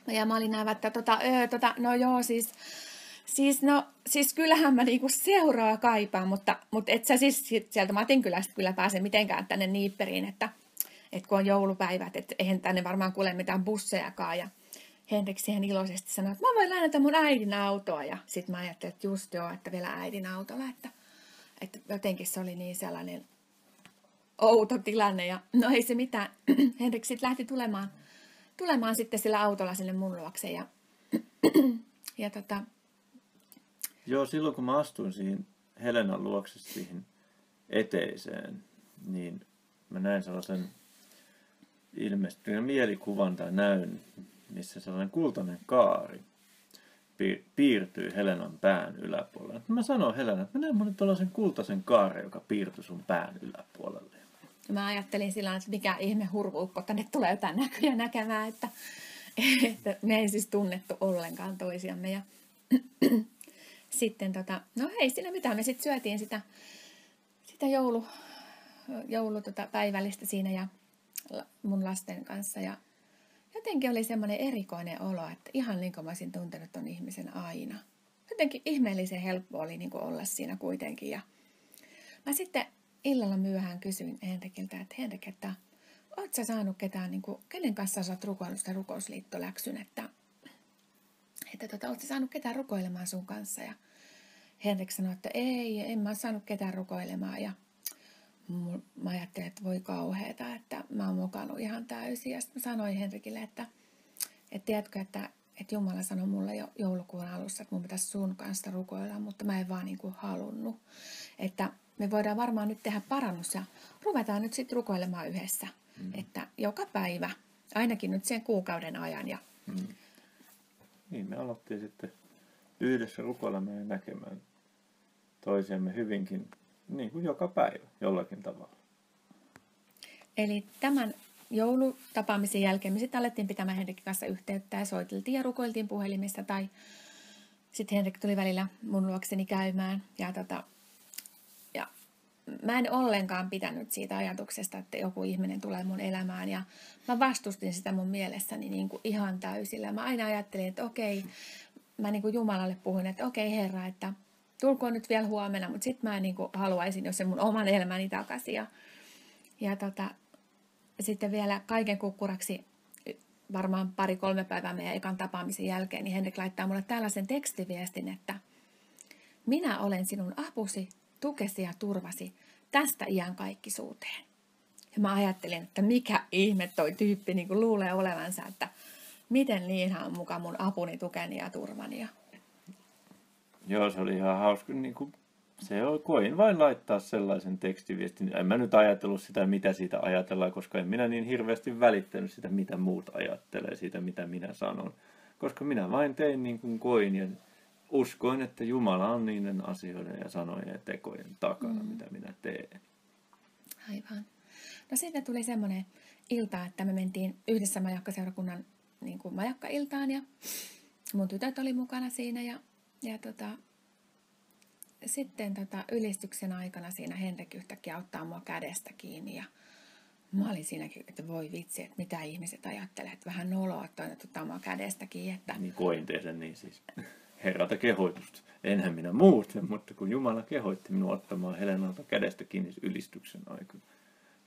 Ja mä olin aivan, että no joo, siis kyllähän mä niinku seuraa kaipaan, mutta et sä siis sieltä Matinkylästä kyllä pääse mitenkään tänne Niipperiin, että kun on joulupäivät, että eihän tänne varmaan kuule mitään bussejakaan. Ja Henrik siihen iloisesti sanoi, että mä voin lainata mun äidin autoa. Ja sit mä ajattelin, että just joo, että vielä äidin autolla, että jotenkin se oli niin sellainen outo tilanne. Ja no ei se mitään, Henrik sitten lähti tulemaan sitten sillä autolla sinne mun luokse. Ja Joo, silloin kun mä astuin siihen Helenan luokse siihen eteiseen, niin mä näin sellaisen ilmestyneen mielikuvan tai näyn, missä sellainen kultainen kaari piirtyy Helenan pään yläpuolelle. Mä sanoin Helena, että mä näen mun tuollaisen kultaisen kaaren, joka piirtyi sun pään yläpuolelle. Mä ajattelin sillä että mikä ihme hurvuukko tänne tulee jotain näkyjä näkemään, että me ei siis tunnettu ollenkaan toisiamme. Ja sitten no ei siinä mitään, me sitten syötiin sitä päivällistä siinä ja mun lasten kanssa ja jotenkin oli semmoinen erikoinen olo, että ihan niin kuin mä olisin tuntenut ton ihmisen aina. Jotenkin ihmeellisen helppo oli niin kuin olla siinä kuitenkin ja mä sitten illalla myöhään kysyin Henrikiltä, että Henrik, että oot sä saanut ketään, niin kuin, kenen kanssa sä oot rukoillut sitä rukousliittoläksyn, että oot sä saanut ketään rukoilemaan sun kanssa ja Henrik sanoi, että en mä ole saanut ketään rukoilemaan ja mä ajattelin, että voi kauheeta, että mä oon mokannut ihan täysin. Ja sitten mä sanoin Henrikille, että tiedätkö, että Jumala sanoi mulle jo joulukuun alussa, että mun pitäisi sun kanssa rukoilla, mutta mä en vaan niin kuin halunnut. Että me voidaan varmaan nyt tehdä parannus ja ruvetaan nyt sitten rukoilemaan yhdessä. Että joka päivä, ainakin nyt sen kuukauden ajan. Ja Niin, me aloittiin sitten yhdessä rukoilemaan ja näkemään toisiamme hyvinkin niin kuin joka päivä, jollakin tavalla. Eli tämän joulutapaamisen jälkeen me sitten alettiin pitämään Henrikin kanssa yhteyttä ja soiteltiin ja rukoiltiin puhelimessa. Tai sitten Henrik tuli välillä mun luokseni käymään. Ja mä en ollenkaan pitänyt siitä ajatuksesta, että joku ihminen tulee mun elämään. Ja mä vastustin sitä mun mielessäni niin kuin ihan täysillä. Mä aina ajattelin, että okei, mä niin kuin Jumalalle puhuin, että okei Herra, että tulkoon nyt vielä huomenna, mutta sitten mä niin kuin haluaisin, jos se mun oman elämäni takaisin. Ja sitten vielä kaiken kukkuraksi, varmaan 2-3 päivää meidän ekan tapaamisen jälkeen, niin Henrik laittaa mulle tällaisen tekstiviestin, että minä olen sinun apusi, tukesi ja turvasi tästä iankaikkisuuteen. Ja mä ajattelin, että mikä ihme toi tyyppi niin kuin luulee olevansa, että miten liinhän on mukaan mun apuni, tukeni ja turvani. Joo, se oli ihan hauska. Niin kuin, koin vain laittaa sellaisen tekstiviestin. En mä nyt ajatellut sitä, mitä siitä ajatellaan, koska en minä niin hirveästi välittänyt sitä, mitä muut ajattelee, siitä, mitä minä sanon. Koska minä vain tein niin kuin koin ja uskoin, että Jumala on niiden asioiden ja sanojen ja tekojen takana, mitä minä teen. Aivan. No sitten tuli semmoinen ilta, että me mentiin yhdessä majakkaseurakunnan niin kuin majakkailtaan ja mun tytöt oli mukana siinä ja sitten ylistyksen aikana siinä Henrik yhtäkkiä ottaa mua kädestä kiinni ja mä olin siinäkin, että voi vitsi, että mitä ihmiset ajattelee, että vähän noloa, että ottaa mua kädestä kiinni. Että niin koin tehdä niin siis. Herralta kehoitusta. Enhän minä muuten, mutta kun Jumala kehoitti minua ottamaan Helenalta kädestä kiinni ylistyksen aikana.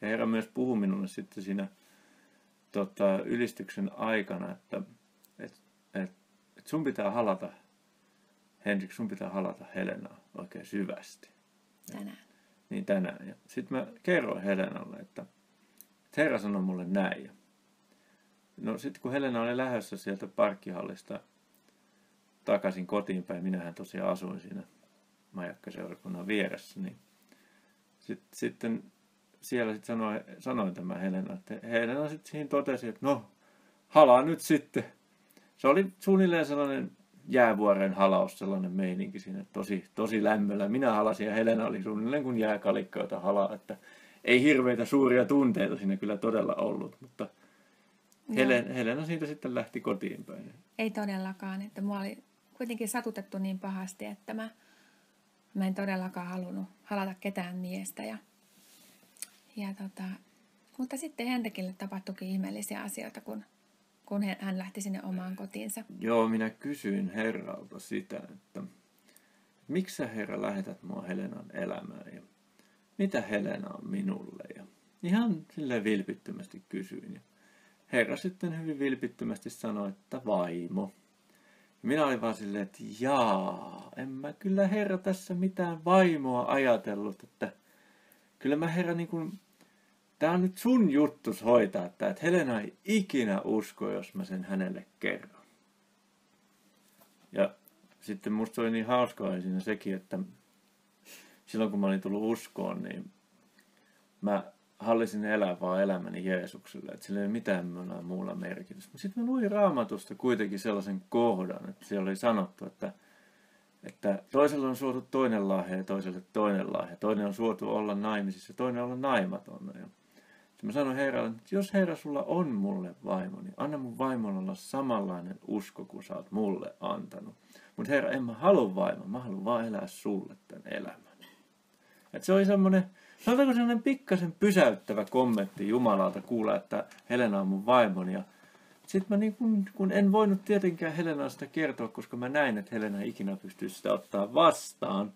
Ja Herra myös puhui minulle sitten siinä ylistyksen aikana, että sun pitää halata, Henrik, sun pitää halata Helenaa oikein syvästi. tänään. Niin tänään. Ja sitten mä kerroin Helenalle, että Herra sanoi mulle näin. Ja no sitten kun Helena oli lähdössä sieltä parkkihallista takaisin kotiin päin, minähän tosiaan asuin siinä majakkaseurakunnan vieressä, niin sitten siellä sitten sanoin tämä Helena, että Helena sitten siihen totesi, että no, halaa nyt sitten. Se oli suunnilleen sellainen jäävuoren halaus, sellainen meininki siinä, tosi lämmöllä. Minä halasin ja Helena oli suunnilleen kuin jääkalikka, jota halaa, että ei hirveitä suuria tunteita siinä kyllä todella ollut, mutta Helena siitä sitten lähti kotiin päin. Ei todellakaan, että mua oli kuitenkin satutettu niin pahasti, että mä en todellakaan halunnut halata ketään miestä. Mutta sitten Henrikille tapahtuikin ihmeellisiä asioita, kun kun hän lähti sinne omaan kotiinsa. Joo, minä kysyin Herralta sitä, että miksi sä Herra lähetät mua Helenan elämään ja mitä Helena on minulle? Ja ihan silleen vilpittömästi kysyin. Ja Herra sitten hyvin vilpittömästi sanoi, että vaimo. Ja minä olin vaan silleen, että jaa, en mä kyllä Herra tässä mitään vaimoa ajatellut, että kyllä mä Herra niin kuin, tää on nyt sun juttus hoitaa tää, että Helena ei ikinä usko, jos mä sen hänelle kerron. Ja sitten musta oli niin hauskaa siinä sekin, että silloin kun mä olin tullut uskoon, niin mä hallisin elää vaan elämäni Jeesukselle, että sillä ei ole mitään muulla merkitystä. Mutta sitten mä luin Raamatusta kuitenkin sellaisen kohdan, että siellä oli sanottu, että toiselle on suotu toinen lahja ja toiselle toinen lahja. Toinen on suotu olla naimisissa ja toinen olla naimaton. Ja mä sanoin Herralle, että jos Herra sulla on mulle vaimo, niin anna mun vaimon olla samanlainen usko kuin sä oot mulle antanut. Mutta Herra, en mä halua vaimoa, mä haluan vaan elää sulle tämän elämän. Et se oli semmoinen, sanotaanko sellainen pikkasen pysäyttävä kommentti Jumalalta kuulla, että Helena on mun vaimoni. Ja sitten mä niin kun en voinut tietenkään Helenaa sitä kertoa, koska mä näin, että Helena ei ikinä pystyisi sitä ottaa vastaan,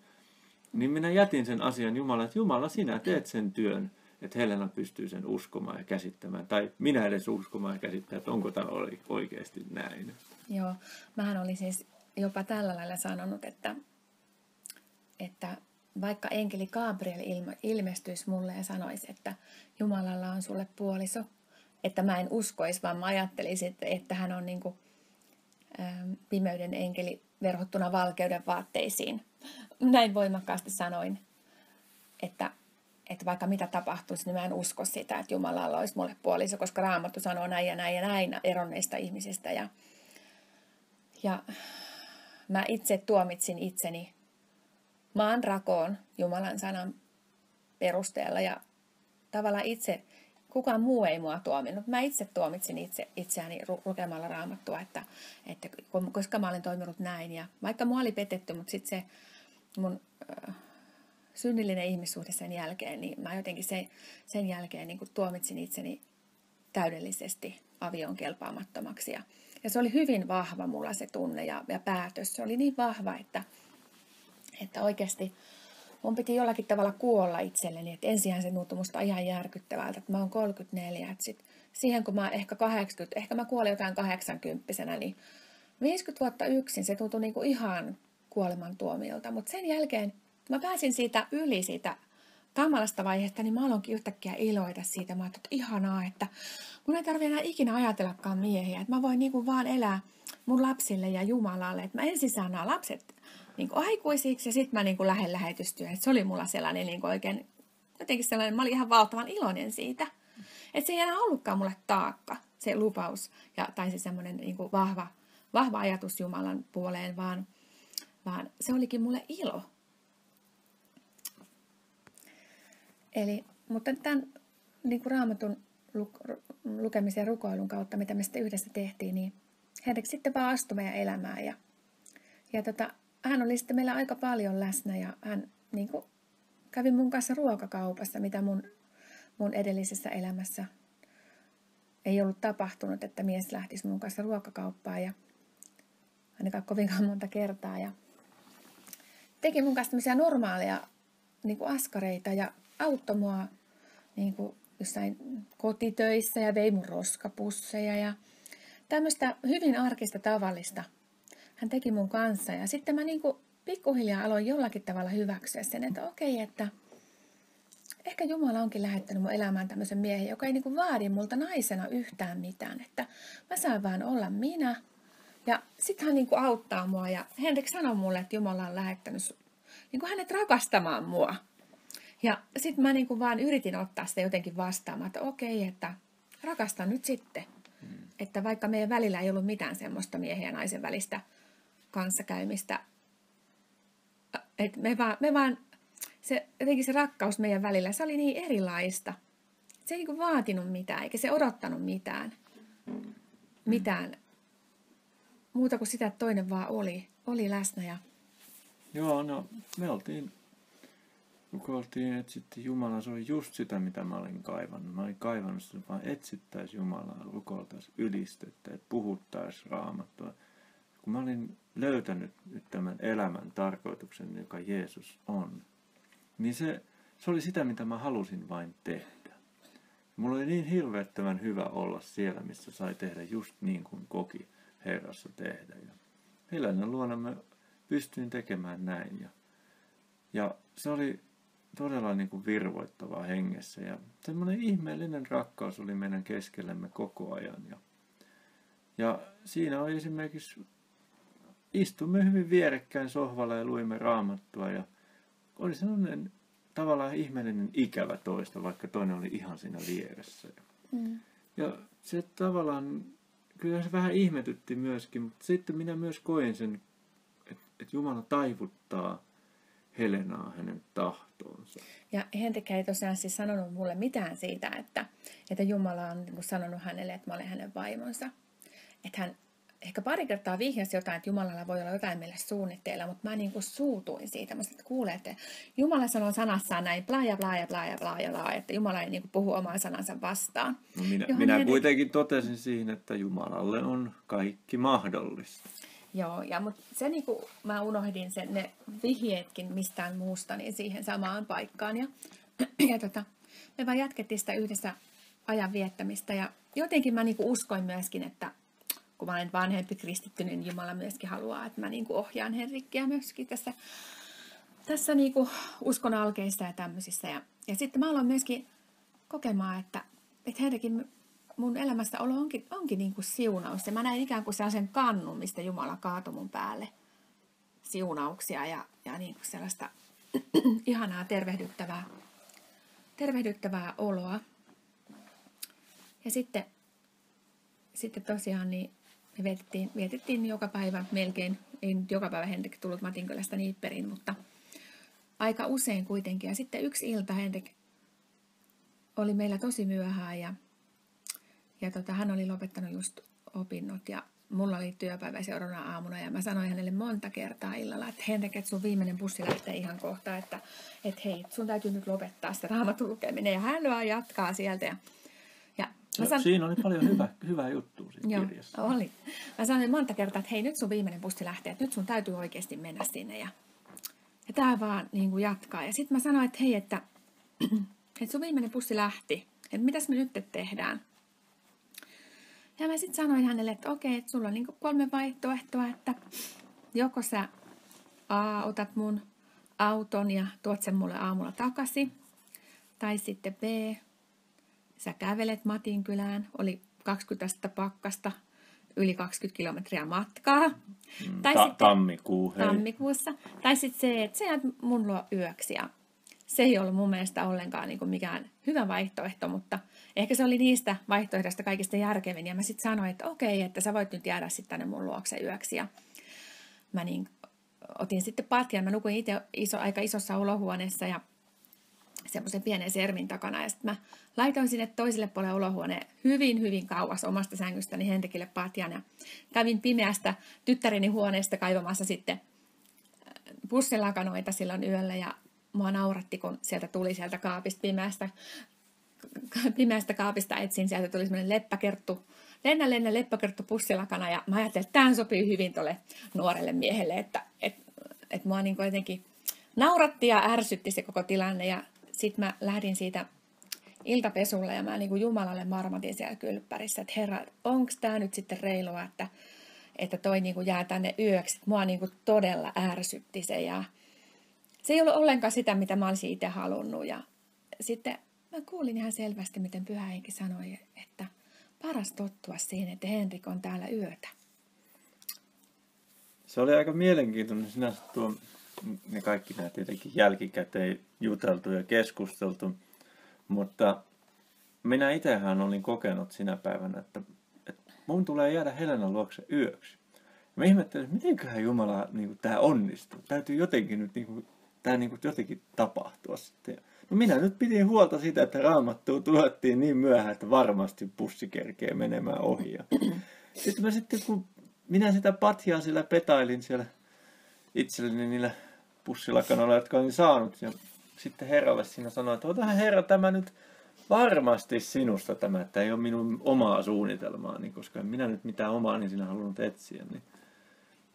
niin minä jätin sen asian Jumalalle, että Jumala, sinä teet sen työn, että Helena pystyy sen uskomaan ja käsittämään. Tai minä edes uskomaan ja käsittämään, että onko tämä oikeasti näin. Joo, mähän olin siis jopa tällä lailla sanonut, että vaikka enkeli Gabriel ilmestyisi mulle ja sanoisi, että Jumalalla on sulle puoliso, että mä en uskoisi, vaan mä ajattelisin, että hän on niin kuin, pimeyden enkeli verhottuna valkeuden vaatteisiin. Näin voimakkaasti sanoin, että vaikka mitä tapahtuisi, niin mä en usko sitä, että Jumalalla olisi mulle puoliso, koska Raamattu sanoo näin ja näin ja näin eronneista ihmisistä. Ja mä itse tuomitsin itseni maan rakoon Jumalan sanan perusteella ja tavallaan itse, kukaan muu ei mua tuominut. Mä itse tuomitsin itseäni lukemalla Raamattua, että koska mä olen toiminut näin ja vaikka mua oli petetty, mutta sitten se mun synnillinen ihmissuhde sen jälkeen, niin mä jotenkin sen jälkeen niin tuomitsin itseni täydellisesti avioon kelpaamattomaksi. Ja se oli hyvin vahva mulla se tunne ja päätös. Se oli niin vahva, että oikeasti mun piti jollakin tavalla kuolla itselleni. Että ensinhän se tuntui musta ihan järkyttävältä, että mä oon 34. Että sit siihen kun mä ehkä 80, ehkä mä kuolin jotain 80-vuotiaana, niin 50 vuotta yksin se tuntui niinku ihan kuolemantuomiolta. Mutta sen jälkeen mä pääsin yli siitä kamalasta vaiheesta, niin mä aloinkin yhtäkkiä iloita siitä. Mä ajattelin, että ihanaa, että mun ei tarvitse enää ikinä ajatellakaan miehiä. Että mä voin niinku vaan elää mun lapsille ja Jumalalle. Että mä ensin saan nämä lapset niinku aikuisiksi ja sitten mä niinku lähden lähetystyöhön. Se oli mulla sellainen niinku oikein, jotenkin sellainen, mä olin ihan valtavan iloinen siitä. Että se ei enää ollutkaan mulle taakka, se lupaus tai se semmoinen niinku vahva ajatus Jumalan puoleen, vaan se olikin mulle ilo. Mutta tämän niin kuin Raamatun lukemisen ja rukoilun kautta, mitä me sitten yhdessä tehtiin, niin Henrik sitten vaan astui meidän elämään. Ja hän oli sitten meillä aika paljon läsnä ja hän niin kuin kävi mun kanssa ruokakaupassa, mitä mun edellisessä elämässä ei ollut tapahtunut, että mies lähtisi mun kanssa ruokakauppaan ja ainakaan kovinkaan monta kertaa. Ja teki mun kanssa tämmöisiä normaaleja niin kuin askareita ja auttoi mua niin kuin jossain kotitöissä ja vei mun roskapusseja ja tämmöistä hyvin arkista tavallista hän teki mun kanssa. Ja sitten mä niin kuin pikkuhiljaa aloin jollakin tavalla hyväksyä sen, että okei, että ehkä Jumala onkin lähettänyt mun elämään tämmöisen miehen, joka ei niin kuin vaadi multa naisena yhtään mitään, että mä saan vaan olla minä. Ja sitten hän niin kuin auttaa mua ja Henrik sanoi mulle, että Jumala on lähettänyt niin kuin hänet rakastamaan mua. Ja sitten mä niin kuin vaan yritin ottaa sitä jotenkin vastaamaan, että okei, että rakastan nyt sitten. Että vaikka meidän välillä ei ollut mitään semmoista miehen ja naisen välistä kanssakäymistä, että me vaan jotenkin se rakkaus meidän välillä, se oli niin erilaista. Se ei niin kuin vaatinut mitään, eikä se odottanut mitään muuta kuin sitä, että toinen vaan oli läsnä. Joo, no me oltiin rukoiltiin, että sitten Jumala, se oli just sitä, mitä mä olin kaivannut. Mä olin kaivannut sitä, vaan etsittäisi Jumalaa, rukoiltaisi, ylistettäisiin, puhuttaisi Raamattua. Kun mä olin löytänyt nyt tämän elämän tarkoituksen, joka Jeesus on, niin se oli sitä, mitä mä halusin vain tehdä. Mulla oli niin hirveettömän hyvä olla siellä, missä sai tehdä just niin kuin koki Herrassa tehdä. Ja Helenan luona mä pystyin tekemään näin. Ja se oli todella niin kuin virvoittavaa hengessä. Ja semmoinen ihmeellinen rakkaus oli meidän keskellemme koko ajan. Ja siinä oli esimerkiksi, istumme hyvin vierekkäin sohvalla ja luimme Raamattua. Ja oli sellainen tavallaan ihmeellinen ikävä toista, vaikka toinen oli ihan siinä vieressä. Ja se tavallaan, kyllä se vähän ihmetytti myöskin, mutta sitten minä myös koin sen, että Jumala taivuttaa Helenaa hänen tahtoonsa. Ja Henrik ei tosiaan siis sanonut mulle mitään siitä, että Jumala on niin kuin sanonut hänelle, että mä olen hänen vaimonsa. Että hän ehkä pari kertaa vihjasi jotain, että Jumalalla voi olla jotain meille suunnitteilla, mutta mä niin kuin suutuin siitä. Mä sanoin, että kuulee, että Jumala sanoo sanassaan näin, bla ja bla ja bla ja bla ja bla, että Jumala ei niin kuin puhu omaa sanansa vastaan. No minä kuitenkin totesin siihen, että Jumalalle on kaikki mahdollista. Joo, mutta se niin kuin mä unohdin ne vihjeetkin mistään muusta niin siihen samaan paikkaan. Ja me vaan jatkettiin sitä yhdessä ajan viettämistä ja jotenkin mä niin kuin uskoin myöskin, että kun mä olen vanhempi kristitty, niin Jumala myöskin haluaa, että mä niin kuin ohjaan Henrikkiä myöskin tässä niin kuin uskon alkeissa ja tämmöisissä. Ja sitten mä aloin myöskin kokemaan, että Henrikin mun elämästä olo onkin niin kuin siunaus. Ja mä näin ikään kuin sellaisen kannun, mistä Jumala kaatoi mun päälle siunauksia ja niin kuin sellaista ihanaa tervehdyttävää oloa. Ja sitten tosiaan niin me vietettiin joka päivä melkein, ei nyt joka päivä Henrik tullut Matinkylästä Niipperiin, mutta aika usein kuitenkin. Ja sitten yksi ilta Henrik oli meillä tosi myöhään ja hän oli lopettanut just opinnot ja mulla oli työpäivä seuraavana aamuna ja mä sanoin hänelle monta kertaa illalla, että Henrik, että sun viimeinen bussi lähtee ihan kohta, että hei, sun täytyy nyt lopettaa se Raamatun lukeminen ja hän vaan jatkaa sieltä ja siinä oli paljon hyvää juttua siinä kirjassa. Oli. Mä sanoin monta kertaa, että hei, nyt sun viimeinen bussi lähtee, että nyt sun täytyy oikeasti mennä sinne. Ja tää vaan niin kuin jatkaa. Ja sitten mä sanoin, että hei, että sun viimeinen bussi lähti. Että mitäs me nyt tehdään? Ja mä sitten sanoin hänelle, että okei, että sulla on niin kuin 3 vaihtoehtoa, että joko sä otat mun auton ja tuot sen mulle aamulla takaisin. Tai sitten B, sä kävelet Matinkylään, oli 20 astetta pakkasta, yli 20 kilometriä matkaa. Tai tammikuussa. Tai sitten se, että sä jäät mun luo yöksi. Ja se ei ollut mun mielestä ollenkaan niin kuin mikään hyvä vaihtoehto, mutta ehkä se oli niistä vaihtoehdoista kaikista järkevin. Ja mä sitten sanoin, että okei, että sä voit nyt jäädä sitten tänne mun luokse yöksi. Ja mä otin sitten patjan. Mä nukuin itse aika isossa olohuoneessa ja semmoisen pienen sermin takana. Ja sitten mä laitoin sinne toiselle puolelle olohuoneen hyvin kauas omasta sängystäni Henrikille patjan. Ja kävin pimeästä tyttäreni huoneesta kaivamassa sitten pussilakanoita silloin yöllä. Ja mua nauratti, kun sieltä tuli sieltä kaapista pimeästä kaapista etsin. Sieltä tuli semmoinen lennä leppäkerttu pussilakana. Ja mä ajattelin, että tämä sopii hyvin tuolle nuorelle miehelle. Että mua niin jotenkin nauratti ja ärsytti se koko tilanne. Ja sitten mä lähdin siitä iltapesulle ja mä niin kuin Jumalalle marmatin siellä kylppärissä, että Herra, onko tämä nyt sitten reilua, että toi niin kuin jää tänne yöksi. Mua niin kuin todella ärsytti se ja se ei ollut ollenkaan sitä, mitä mä olisin itse halunnut. Ja sitten mä kuulin ihan selvästi, miten Pyhä Henki sanoi, että paras tottua siihen, että Henrik on täällä yötä. Se oli aika mielenkiintoinen sinänsä ne kaikki nämä tietenkin jälkikäteen juteltu ja keskusteltu, mutta minä itsehän olin kokenut sinä päivänä, että mun tulee jäädä Helenan luokse yöksi. Mä ihmettelin, että mitenköhän Jumala niin tämä onnistuu. Täytyy jotenkin nyt tämä jotenkin tapahtua sitten. No minä nyt pidin huolta siitä, että Raamattua tulettiin niin myöhään, että varmasti bussi kerkee menemään ohi. Sitten kun minä sitä patjaa siellä petailin siellä itselleni niillä pussilakanoilla, jotka olin saanut. Ja sitten Herralle siinä sanoin, että otahan Herra tämä nyt varmasti sinusta tämä, että ei ole minun omaa suunnitelmaani, koska en minä nyt mitään omaa niin sinä halunnut etsiä.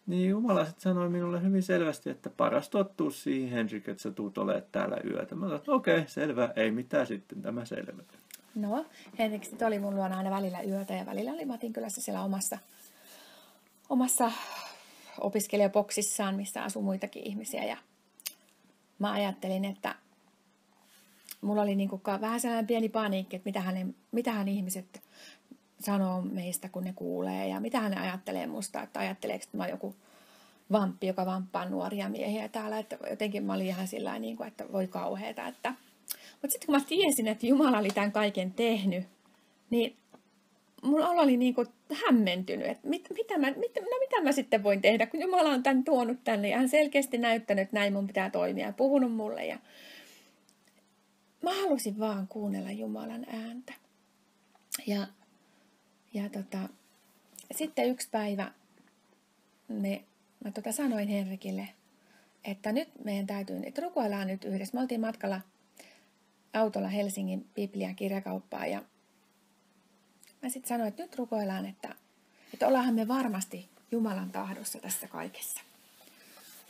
Niin Jumala sitten sanoi minulle hyvin selvästi, että paras tottuu siihen, Henrik, että sä tuut olemaan täällä yötä. Mä sanoin, että okei, selvä, ei mitään sitten, tämä selvä. No, Henrik sitten oli mun luona aina välillä yötä ja välillä oli Matinkylässä siellä omassa opiskelijaboksissaan, missä asui muitakin ihmisiä. Ja mä ajattelin, että mulla oli niinku vähän sellainen pieni paniikki, että mitähän ihmiset sanoo meistä, kun ne kuulee. Ja mitähän ne ajattelee musta, että ajatteleeko, että mä oon joku vamppi, joka vamppaa nuoria miehiä täällä. Että jotenkin mä olin ihan sillä tavalla, että voi kauheeta. Mutta sitten kun mä tiesin, että Jumala oli tämän kaiken tehnyt, niin mulla oli niinku hämmentynyt, että mitä mä sitten voin tehdä, kun Jumala on tämän tuonut tänne ja hän selkeästi näyttänyt, että näin mun pitää toimia ja puhunut mulle. Ja mä halusin vaan kuunnella Jumalan ääntä. Ja sitten yksi päivä mä sanoin Henrikille, että nyt meidän täytyy, että rukoillaan nyt yhdessä. Me oltiin matkalla autolla Helsingin Biblian kirjakauppaan ja mä sitten sanoin, että nyt rukoillaan, että ollaanhan me varmasti Jumalan tahdossa tässä kaikessa.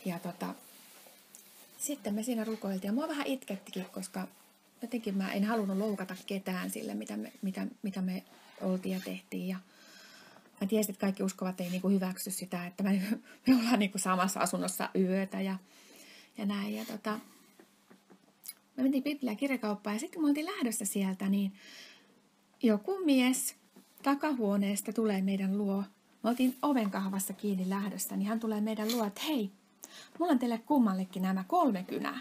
Ja sitten me siinä rukoiltiin ja mua vähän itkettikin, koska jotenkin mä en halunnut loukata ketään sille, mitä me oltiin ja tehtiin. Ja mä tiesin, että kaikki uskovat ei niinku hyväksy sitä, että me ollaan niinku samassa asunnossa yötä ja näin. Ja me mentiin Biblian kirjakauppaan ja sitten kun me oltiin lähdössä sieltä, niin joku mies takahuoneesta tulee meidän luo. Me oltiin ovenkahvassa kiinni lähdössä, niin hän tulee meidän luo, että hei, mulla on teille kummallekin nämä 3 kynää.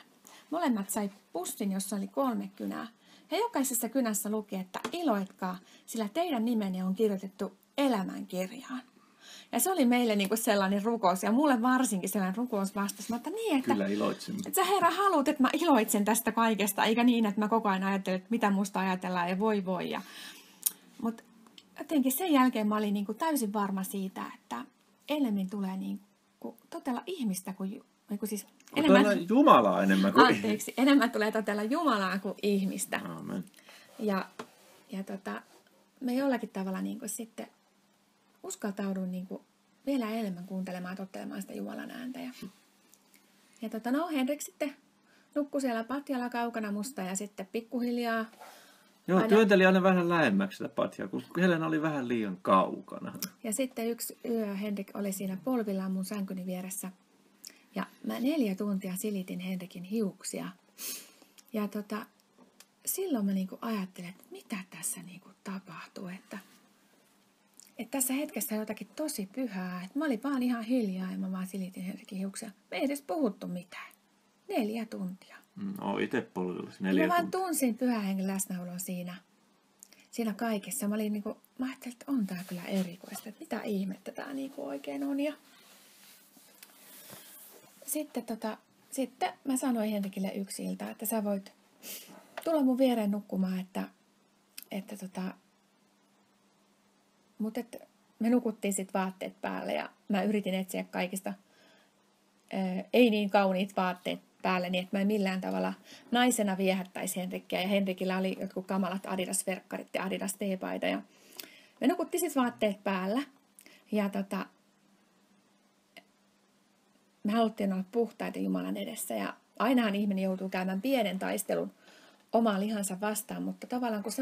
Molemmat sai pussin, jossa oli 3 kynää. Ja jokaisessa kynässä luki, että iloitkaa, sillä teidän nimenne on kirjoitettu elämänkirjaan. Ja se oli meille niinku sellainen rukous, ja mulle varsinkin sellainen rukous vastas. Mä niin, että, kyllä iloitsin. Että sä Herra haluat, että mä iloitsen tästä kaikesta, eikä niin, että mä koko ajan ajattelen, että mitä musta ajatellaan ja voi. Mutta jotenkin sen jälkeen mä olin niinku täysin varma siitä, että enemmän tulee niinku totella ihmistä kuin siis enemmän Jumalaa enemmän kuin anteeksi, enemmän tulee totella Jumalaa kuin ihmistä. Aamen. Ja me jollakin tavalla niinku sitten uskaltaudun niinku vielä enemmän kuuntelemaan ja tottelemaan sitä Jumalan ääntä. Ja Henrik sitten nukkui siellä patjalla kaukana musta ja sitten pikkuhiljaa. Joo, työnteli aina vähän lähemmäksi sitä patjaa, kun Helena oli vähän liian kaukana. Ja sitten yksi yö Henrik oli siinä polvillaan mun sänkyni vieressä. Ja mä 4 tuntia silitin Henrikin hiuksia. Ja silloin mä niinku ajattelin, että mitä tässä niinku tapahtuu. Että tässä hetkessä on jotakin tosi pyhää. Että mä olin vaan ihan hiljaa ja mä vaan silitin Henrikin hiuksia. Me ei edes puhuttu mitään. 4 tuntia. Oon itse polvillasi 4 tuntia. Mä vaan tuntia. tunsin pyhän hengen läsnäolon siinä kaikessa. Mä ajattelin, että on tää kyllä erikoista. Että mitä ihmettä tää niinku oikein on. Ja sitten mä sanoin Henrikille yksi ilta, että sä voit tulla mun viereen nukkumaan, mutta me nukuttiin sitten vaatteet päälle ja mä yritin etsiä kaikista ei niin kauniit vaatteet päälle, niin että mä en millään tavalla naisena viehättäisi Henrikkiä. Ja Henrikillä oli jotkut kamalat Adidas-verkkarit ja Adidas-teepaita. Ja me nukuttiin sitten vaatteet päällä. Ja me haluttiin olla puhtaita Jumalan edessä. Ja ainahan ihminen joutuu käymään pienen taistelun omaa lihansa vastaan. Mutta tavallaan kun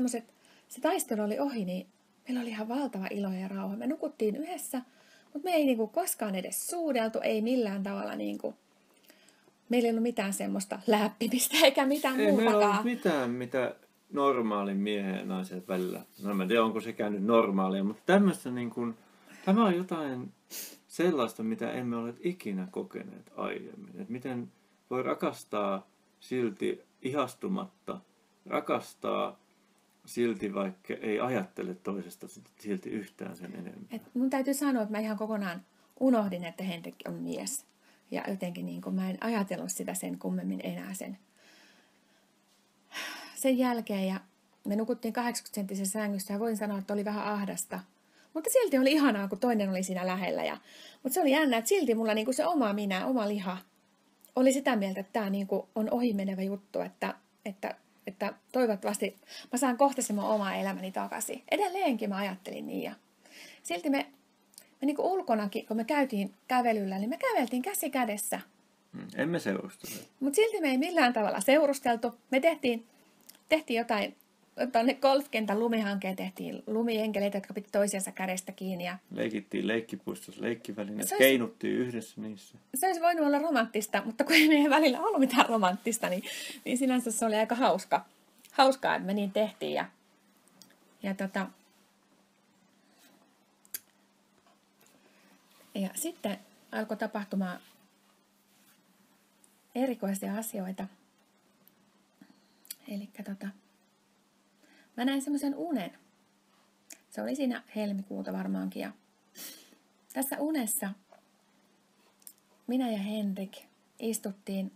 se taistelu oli ohi, niin meillä oli ihan valtava ilo ja rauha. Me nukuttiin yhdessä, mutta me ei niinku koskaan edes suudeltu, ei millään tavalla meillä ei ollut mitään semmoista läppimistä eikä mitään ei muutakaan. Ei meillä ollut mitään, mitä normaalin miehen ja naisen välillä. No, mä en tiedä, onko sekään nyt normaalia, mutta tämmöistä tämä on jotain sellaista, mitä emme ole ikinä kokeneet aiemmin. Et miten voi rakastaa silti ihastumatta, rakastaa silti vaikka ei ajattele toisesta silti yhtään sen enemmän. Mun täytyy sanoa, että mä ihan kokonaan unohdin, että Henrik on mies. Ja jotenkin mä en ajatellut sitä sen kummemmin enää sen jälkeen. Ja me nukuttiin 80-senttisessä sängyssä ja voin sanoa, että oli vähän ahdasta. Mutta silti oli ihanaa, kun toinen oli siinä lähellä. Mutta se oli jännä, että silti mulla se oma minä, oma liha oli sitä mieltä, että tämä niin kuin on ohimenevä juttu, että toivottavasti mä saan kohta sen mun oma elämäni takaisin. Edelleenkin mä ajattelin niin. Ja silti me niin kuin ulkonakin, kun me käytiin kävelyllä, niin me käveltiin käsi kädessä. Emme seurustele. Mutta silti me ei millään tavalla seurusteltu. Me tehtiin jotain golfkentän lumihankeen, tehtiin lumienkeleitä, jotka piti toisiansa kädestä kiinni. Ja leikittiin leikkipuistossa leikkivälineet, keinuttiin yhdessä niissä. Se olisi voinut olla romanttista, mutta kun ei meidän välillä ollut mitään romanttista, niin sinänsä se oli aika hauskaa, että me niin tehtiin. Ja sitten alkoi tapahtumaan erikoisia asioita. Eli mä näin semmoisen unen. Se oli siinä helmikuuta varmaankin. Ja tässä unessa minä ja Henrik istuttiin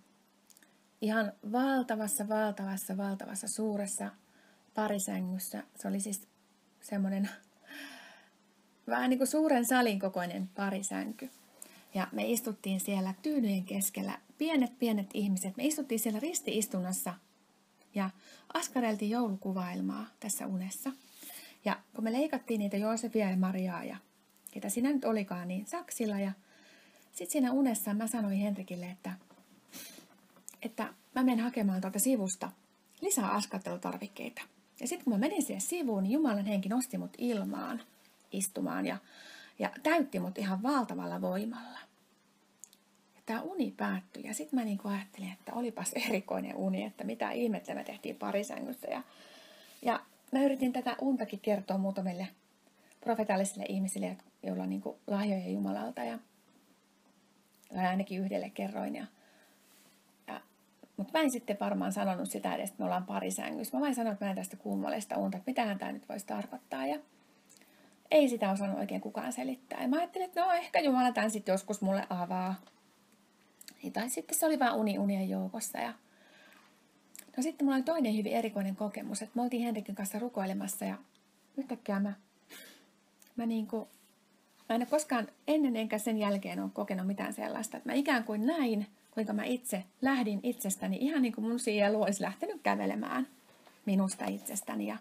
ihan valtavassa suuressa parisängyssä. Se oli siis semmoinen vähän niin kuin suuren salin kokoinen parisänky. Ja me istuttiin siellä tyynyjen keskellä, pienet ihmiset. Me istuttiin siellä ristiistunnassa ja askareltiin joulukuvailmaa tässä unessa. Ja kun me leikattiin niitä Joosefia ja Mariaa ja ketä siinä nyt olikaan, niin saksilla. Ja sitten siinä unessa mä sanoin Henrikille, että mä menen hakemaan tuolta sivusta lisää askartelutarvikkeita. Ja sitten kun mä menin siihen sivuun, niin Jumalan henki nosti mut ilmaan istumaan ja täytti mut ihan valtavalla voimalla. Ja tää uni päättyi. Ja sitten mä niinku ajattelin, että olipas erikoinen uni, että mitä ihmettä me tehtiin parisängyssä. Ja mä yritin tätä untakin kertoa muutamille profeetallisille ihmisille, joilla on niinku lahjoja Jumalalta. Ja ainakin yhdelle kerroin. Mutta mä en sitten varmaan sanonut sitä edes, että me ollaan parisängyssä. Mä vain sanoin, että mä en tästä kummallista unta, että mitähän tää nyt voisi tarkoittaa. Ja ei sitä osannut oikein kukaan selittää. Ja mä ajattelin, että no ehkä Jumala tämän sitten joskus mulle avaa. Tai sitten se oli vaan unien joukossa. Ja no sitten mulla oli toinen hyvin erikoinen kokemus, että me oltiin Henrikin kanssa rukoilemassa ja yhtäkkiä mä en ole koskaan ennen enkä sen jälkeen ole kokenut mitään sellaista, että mä ikään kuin näin, kuinka mä itse lähdin itsestäni, ihan niin kuin mun sielu olisi lähtenyt kävelemään minusta itsestäni. Ja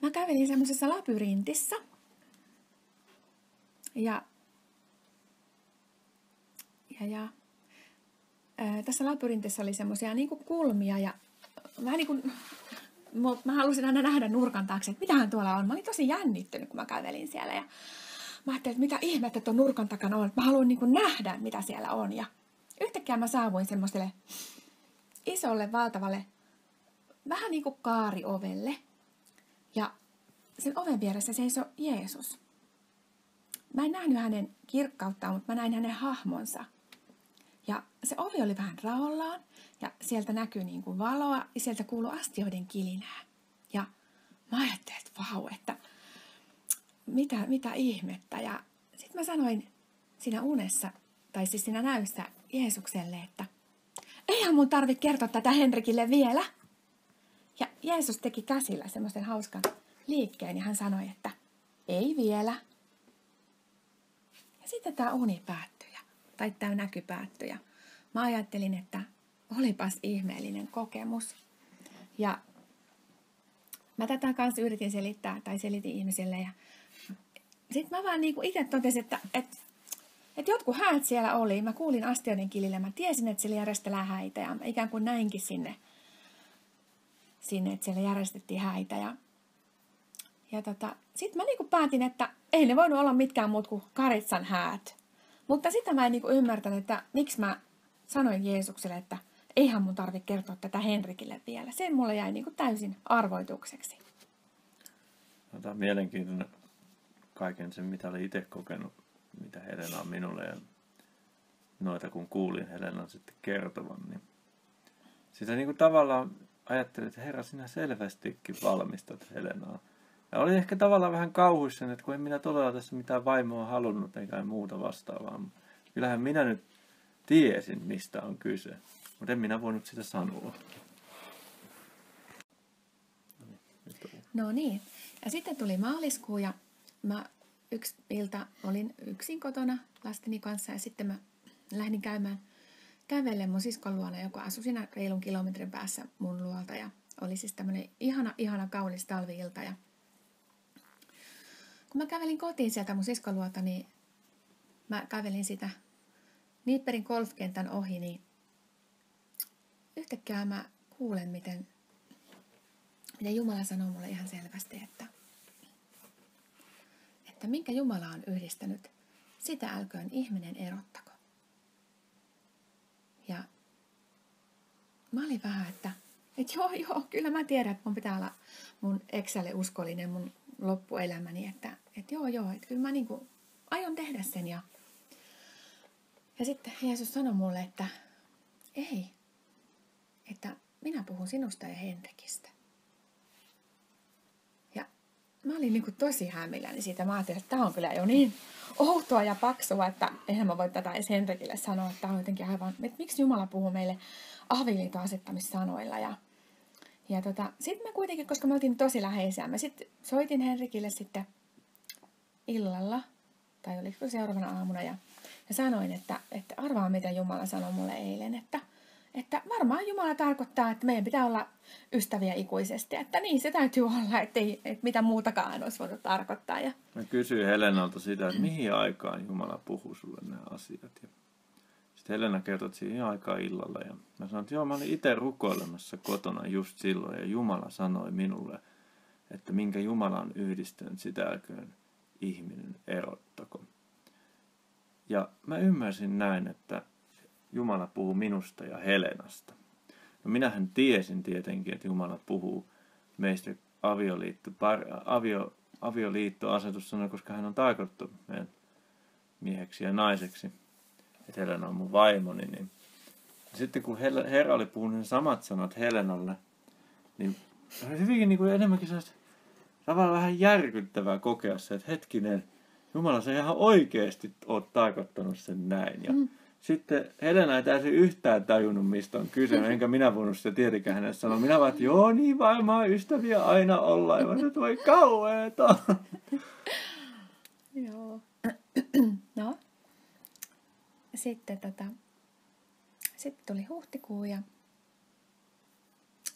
mä kävelin semmoisessa labyrintissä. Ja tässä labyrintissä oli semmoisia niin kuin kulmia ja vähän niin kuin mä halusin aina nähdä nurkan taakse, että mitähän tuolla on. Mä olin tosi jännittynyt, kun mä kävelin siellä. Ja mä ajattelin, että mitä ihmettä tuon nurkan takana on. Mä haluan niin kuin nähdä, mitä siellä on. Ja yhtäkkiä mä saavuin semmoiselle isolle, valtavalle, vähän niin kuin kaariovelle. Ja sen oven vieressä seisoi Jeesus. Mä en nähnyt hänen kirkkauttaan, mutta mä näin hänen hahmonsa. Ja se ovi oli vähän raollaan. Ja sieltä näkyy niin kuin valoa ja sieltä kuuluu astioiden kilinää. Ja mä ajattelin, että vau, että mitä ihmettä. Ja sitten mä sanoin siinä unessa, tai siis siinä näyssä Jeesukselle, että eihän mun tarvitse kertoa tätä Henrikille vielä. Ja Jeesus teki käsillä semmoisen hauskan liikkeen ja hän sanoi, että ei vielä. Ja sitten tämä uni päättyi, tai tämä näky päättyi. Ja mä ajattelin, että olipas ihmeellinen kokemus. Ja mä tätä kanssa yritin selittää, tai selitin ihmiselle. Ja sitten mä vaan niinku itse totesin, että jotkut häät siellä oli. Mä kuulin astioiden kilille. Mä tiesin, että siellä järjestellään häitä. Ja mä ikään kuin näinkin sinne että siellä järjestettiin häitä. Ja sitten mä niinku päätin, että ei ne voinut olla mitkään muut kuin Karitsan häät. Mutta sitä mä en niinku ymmärtänyt, että miksi mä sanoin Jeesukselle, että eihän mun tarvitse kertoa tätä Henrikille vielä. Sen mulle jäi niinku täysin arvoitukseksi. Tämä on mielenkiintoinen kaiken sen, mitä olin itse kokenut, mitä Helena on minulle ja noita kun kuulin Helenan sitten kertovan, niin sitä niinku tavallaan ajattelin, että Herra, sinä selvästikin valmistat Helenaa. Ja oli ehkä tavallaan vähän kauhuissani, että kun en minä todella tässä mitään vaimoa halunnut eikä muuta vastaavaa. Kyllähän minä nyt tiesin, mistä on kyse, mutta en minä voinut sitä sanoa. No niin. Ja sitten tuli maaliskuu ja mä yksi ilta olin yksin kotona lasteni kanssa ja sitten mä lähdin käymään kävellen mun siskon luona, joka asui siinä reilun kilometrin päässä mun luolta. Ja oli siis tämmöinen ihana kaunis talvi-ilta. Ja kun mä kävelin kotiin sieltä mun siskon luota, niin mä kävelin sitä Niipperin golfkentän ohi, niin yhtäkkiä mä kuulen, miten Jumala sanoo mulle ihan selvästi, että minkä Jumala on yhdistänyt, sitä älköön ihminen erottako. Ja mä olin vähän, että joo, kyllä mä tiedän, että mun pitää olla mun eksälle uskollinen mun loppuelämäni, että joo, että kyllä mä niinku aion tehdä sen. Ja sitten Jeesus sanoi mulle, että ei, että minä puhun sinusta ja Henrikistä. Ja mä olin niinku tosi hämilläni siitä. Mä ajattelin, että tämä on kyllä jo niin outoa ja paksua, että eihän mä voi tätä edes Henrikille sanoa, että tämä on jotenkin aivan, että miksi Jumala puhuu meille avioliiton asettamissanoilla. Ja sitten mä kuitenkin, koska me oltiin tosi läheisiä, mä sitten soitin Henrikille sitten illalla, tai oliko seuraavana aamuna, ja sanoin, että arvaa mitä Jumala sanoi mulle eilen, että varmaan Jumala tarkoittaa, että meidän pitää olla ystäviä ikuisesti, että niin se täytyy olla, että mitä muutakaan olisi voinut tarkoittaa. Ja mä kysyin Helenalta sitä, että mihin aikaan Jumala puhuu sulle nämä asiat. Ja sitten Helena kertoi, että siihen aikaan illalla. Ja mä sanoin, että joo, mä olin itse rukoilemassa kotona just silloin. Ja Jumala sanoi minulle, että minkä Jumala on yhdistänyt, sitä älköön ihminen erottako. Ja mä ymmärsin näin, että Jumala puhuu minusta ja Helenasta. No minähän tiesin tietenkin, että Jumala puhuu meistä avioliittoasetussana, koska hän on tarkoittu meidän mieheksi ja naiseksi. Että Helena on mun vaimoni. Niin. Sitten kun Herra oli puhunut ne samat sanat Helenalle, niin hyvinkin niin kuin enemmänkin sellaista tavallaan vähän järkyttävää kokea se, että hetkinen, Jumala sä ihan oikeasti oot tarkoittanut sen näin. Ja sitten Helena ei täysin yhtään tajunnut, mistä on kyse, enkä minä voinut sitä tietenkään hänelle sanoa. Minä vaan, että joo, niin varmaan ystäviä aina ollaan. Ja mä sanoin, että voi kauheeta. Joo. No. Sitten tuli huhtikuu ja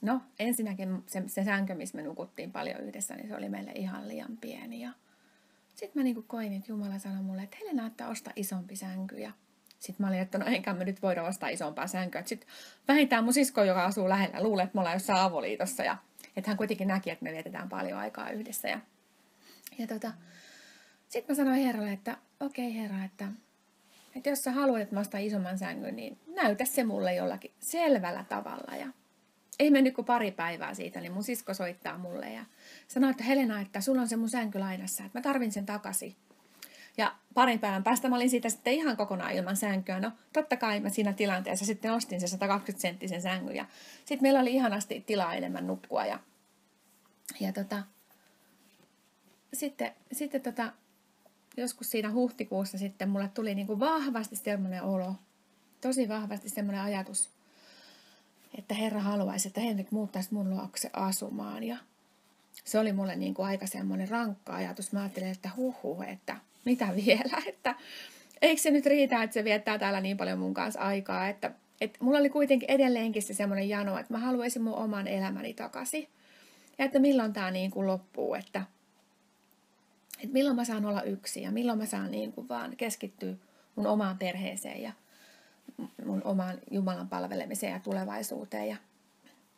no ensinnäkin se sänky, missä me nukuttiin paljon yhdessä, niin se oli meille ihan liian pieni. Ja sitten mä niinku koin, että Jumala sanoi mulle, että Helena, että osta isompi sänky. Ja sitten mä olin, että no enkä me nyt voida ostaa isompaa sänkyä. Sitten vähintään mun sisko, joka asuu lähellä, luulee, että me ollaan jossain avoliitossa. Ja että hän kuitenkin näki, että me vietetään paljon aikaa yhdessä. Ja sitten mä sanoin Herralle, että okei, Herra, että jos sä haluat, että mä ostan isomman sängyn, niin näytä se mulle jollakin selvällä tavalla. Ja ei mennyt kuin pari päivää siitä, niin mun sisko soittaa mulle ja sanoo, että Helena, että sulla on se mun sänky lainassa, että mä tarvin sen takaisin. Ja parin päivän päästä mä olin siitä sitten ihan kokonaan ilman sänkyä. No totta kai mä siinä tilanteessa sitten ostin se 120-senttisen sängyn ja sitten meillä oli ihanasti tilaa enemmän nukkua. Ja sitten joskus siinä huhtikuussa sitten mulle tuli niin kuin vahvasti semmoinen olo, tosi vahvasti semmoinen ajatus, että Herra haluaisi, että Henrik muuttaisi mun luokse asumaan. Ja se oli mulle niin kuin aika semmoinen rankka ajatus. Mä ajattelin, että että mitä vielä, että eikö se nyt riitä, että se viettää täällä niin paljon mun kanssa aikaa. Että mulla oli kuitenkin edelleenkin se semmoinen jano, että mä haluaisin mun oman elämäni takaisin. Ja että milloin tää niin kuin loppuu, että milloin mä saan olla yksin ja milloin mä saan niin kuin vaan keskittyä mun omaan perheeseen ja mun omaan Jumalan palvelemiseen ja tulevaisuuteen.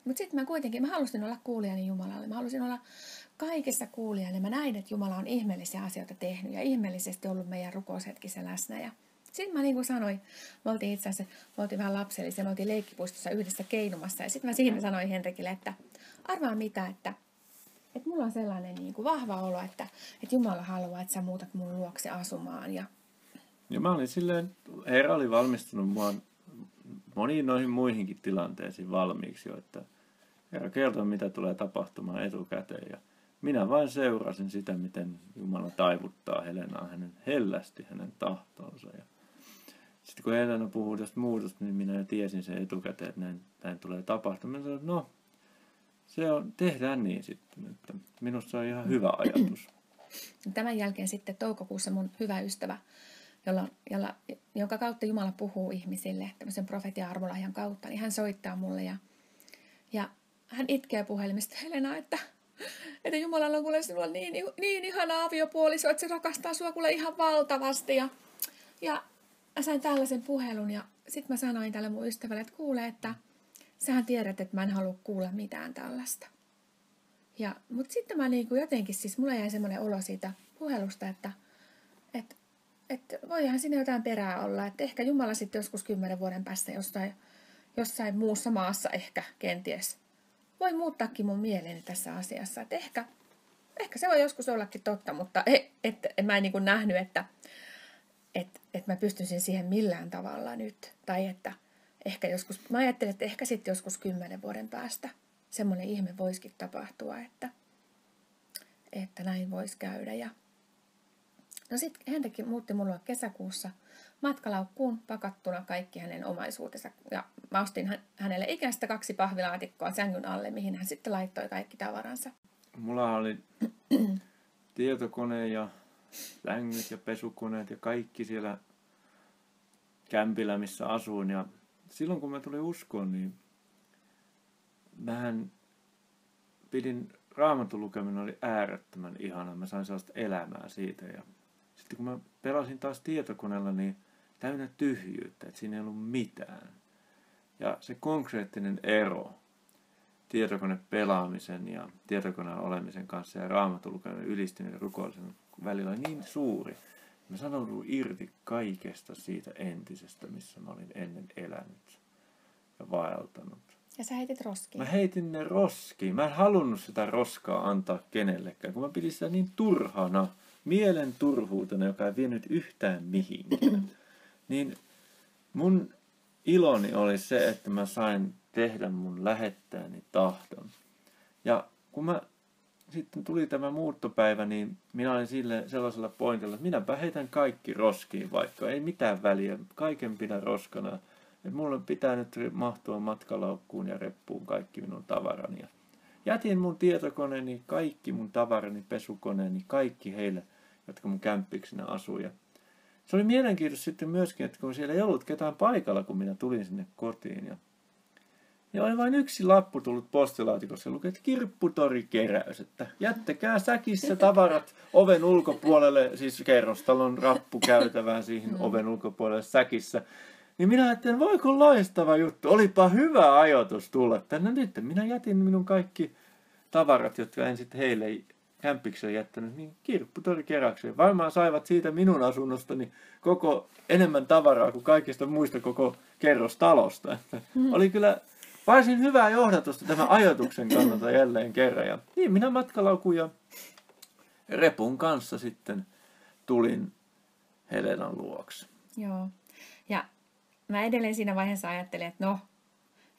Mutta sitten mä halusin olla kuulijani Jumalalle. Mä halusin olla kaikessa kuulijani. Mä näin, että Jumala on ihmeellisiä asioita tehnyt ja ihmeellisesti ollut meidän rukoushetkissä läsnä. Ja sitten mä niin kuin sanoin, me oltiin vähän lapsellisia, me oltiin leikkipuistossa yhdessä keinumassa. Ja sitten mä siinä sanoin Henrikille, että arvaa mitä, että mulla on sellainen niin kuin vahva olo, että Jumala haluaa, että sä muutat mun luokse asumaan. Ja mä olin silleen, Herra oli valmistunut mua moniin noihin muihinkin tilanteisiin valmiiksi jo, että Herra kertoi, mitä tulee tapahtumaan etukäteen. Ja minä vain seurasin sitä, miten Jumala taivuttaa Helenaa hellästi hänen tahtoonsa. Ja sitten kun Helena puhuu tästä muutosta, niin minä jo tiesin sen etukäteen, että näin tulee tapahtumaan. Minä sanoin, tehdään niin sitten, että minusta se on ihan hyvä ajatus. Tämän jälkeen sitten toukokuussa mun hyvä ystävä jonka kautta Jumala puhuu ihmisille, tämmöisen profetian armolahjan kautta, niin hän soittaa mulle ja hän itkee puhelimesta, Helena, että Jumalalla on kuule sinulla niin ihana aviopuoliso, että se rakastaa sua kuule ihan valtavasti. Ja mä sain tällaisen puhelun ja sitten mä sanoin tälle mun ystävälle, että kuule, että sähän tiedät, että mä en halua kuulla mitään tällaista. Mutta sitten mä niinku jotenkin, siis mulla jäi semmoinen olo siitä puhelusta, että voihan siinä jotain perää olla. Että ehkä Jumala sitten joskus 10 vuoden päästä jossain muussa maassa ehkä kenties voi muuttaakin mun mieleeni tässä asiassa. Että ehkä se voi joskus ollakin totta, mutta mä en niinku nähnyt, että mä pystyisin siihen millään tavalla nyt. Tai että ehkä joskus, mä ajattelin, että ehkä sitten joskus 10 vuoden päästä semmoinen ihme voisikin tapahtua, että näin voisi käydä. No sitten hän muutti mulle kesäkuussa matkalaukkuun pakattuna kaikki hänen omaisuutensa. Ja mä ostin hänelle ikäistä 2 pahvilaatikkoa sängyn alle, mihin hän sitten laittoi kaikki tavaransa. Mulla oli tietokone ja sängyt ja pesukoneet ja kaikki siellä kämpillä, missä asuin. Ja silloin kun mä tulin uskoon, niin mähän pidin Raamatun lukeminen oli äärettömän ihana. Mä sain sellaista elämää siitä. Ja sitten kun mä pelasin taas tietokoneella, niin täynnä tyhjyyttä, että siinä ei ollut mitään. Ja se konkreettinen ero tietokonepelaamisen ja tietokoneen olemisen kanssa ja Raamatun lukeminen ylistyneen ja rukoilisen välillä oli niin suuri. Mä sanoudun irti kaikesta siitä entisestä, missä mä olin ennen elänyt ja vaeltanut. Ja sä heitit roskiin. Mä heitin ne roskiin. Mä en halunnut sitä roskaa antaa kenellekään, kun mä pidin sitä niin turhana, mielen turhuutena, joka ei vienyt yhtään mihinkään. Niin mun iloni oli se, että mä sain tehdä mun lähettäjäni tahdon. Ja kun mä sitten tuli tämä muuttopäivä, niin minä olin sellaisella pointilla, että minäpä heitän kaikki roskiin vaikka. Ei mitään väliä. Kaiken pidän roskana. Että mulle pitää nyt mahtua matkalaukkuun ja reppuun kaikki minun tavarani. Ja jätin mun tietokoneeni, kaikki mun tavarani, pesukoneeni, kaikki heille, jotka mun kämppiksinä asui. Ja se oli mielenkiintoista sitten myöskin, että kun siellä ei ollut ketään paikalla, kun minä tulin sinne kotiin. Ja oli vain yksi lappu tullut postilaatikossa ja luki, että kirpputorikeräys, että jättäkää säkissä tavarat oven ulkopuolelle, siis kerrostalon rappukäytävään siihen oven ulkopuolelle säkissä. Niin minä ajattelin, voiko loistava juttu, olipa hyvä ajatus tulla tänne nyt. Minä jätin minun kaikki tavarat, jotka en sitten heille kämppikselle jättänyt, niin kirpputorikeräykseen. Varmaan saivat siitä minun asunnostani koko enemmän tavaraa kuin kaikista muista koko kerrostalosta. Oli kyllä varsin hyvää johdatusta tämän ajatuksen kannalta jälleen kerran. Ja niin minä matkalaukun ja repun kanssa sitten tulin Helenan luokse. Joo. Ja mä edelleen siinä vaiheessa ajattelin, että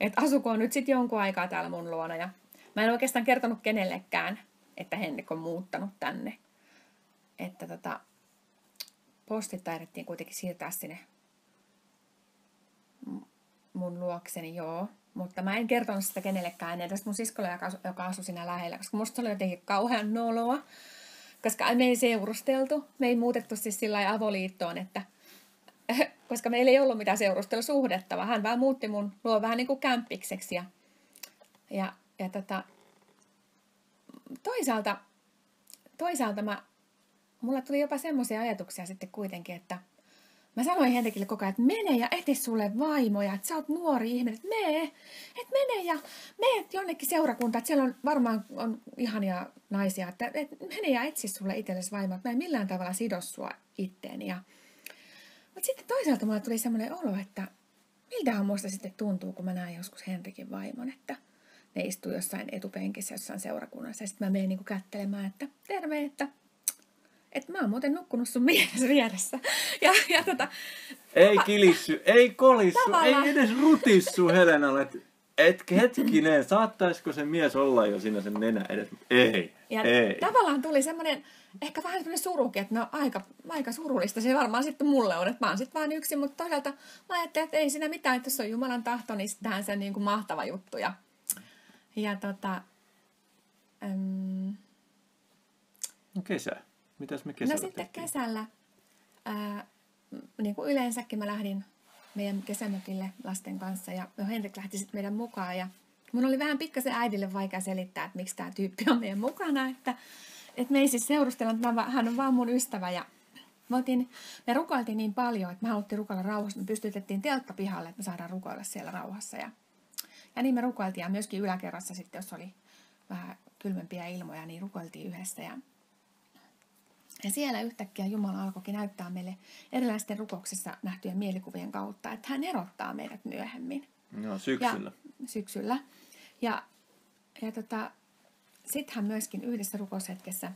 että asukoon nyt sitten jonkun aikaa täällä mun luona. Ja mä en oikeastaan kertonut kenellekään, että Henrik on muuttanut tänne. Että postit taidettiin kuitenkin siirtää sinne mun luokseni, joo. Mutta mä en kertonut sitä kenellekään ennen tästä mun siskolle, joka asui siinä lähellä, koska musta se oli jotenkin kauhean noloa. Koska me ei seurusteltu, me ei muutettu siis sillä lailla avoliittoon, että koska meillä ei ollut mitään seurustelusuhdetta, vaan hän vaan muutti mun luo vähän niin kuin kämppikseksi. Ja toisaalta mulla tuli jopa semmoisia ajatuksia sitten kuitenkin, että mä sanoin Henrikille koko ajan, että mene ja eti sulle vaimoja, että sä oot nuori ihminen, että mene ja mene jonnekin seurakuntaan, että siellä on varmaan on ihania naisia, että mene ja etsi sulle itsellesi vaimoa, että mä en millään tavalla sido sua itteeni. Mutta sitten toisaalta mulla tuli semmoinen olo, että miltähän musta sitten tuntuu, kun mä näen joskus Henrikin vaimon, että ne istuu jossain etupenkissä jossain seurakunnassa ja sitten mä menen niinku kättelemään, että terve, että mä oon muuten nukkunut sun miehessä vieressä. Ei kilissy, ei kolissu, ei edes rutissu Helenalle. Hetkinen, saattaisiko se mies olla jo siinä sen nenä edes? Ei. Tavallaan tuli semmoinen, ehkä vähän semmoinen surukin, että aika surullista se varmaan sitten mulle on, että mä oon sitten vaan yksin, mutta toisaalta mä ajattelin, että ei siinä mitään, että jos on Jumalan tahto, niin sitähän se on niin kuin mahtava juttu. Kesä. Mitäs me kesällä sitten kesällä niin kuin yleensäkin mä lähdin meidän kesämökille lasten kanssa ja Henrik lähti sitten meidän mukaan ja mun oli vähän pikkasen äidille vaikea selittää, että miksi tämä tyyppi on meidän mukana, että me ei siis seurustella, että hän on vaan mun ystävä ja me rukoiltiin niin paljon, että me haluttiin rukoilla rauhassa. Me pystytettiin teltta pihalle, että me saadaan rukoilla siellä rauhassa. Ja niin me rukoiltiin ja myöskin yläkerrassa sitten, jos oli vähän kylmempiä ilmoja, niin rukoiltiin yhdessä. Ja siellä yhtäkkiä Jumala alkoikin näyttää meille erilaisten rukouksessa nähtyjen mielikuvien kautta, että hän erottaa meidät myöhemmin. No, syksyllä. Syksyllä. Ja sitten hän myöskin yhdessä rukoushetkessä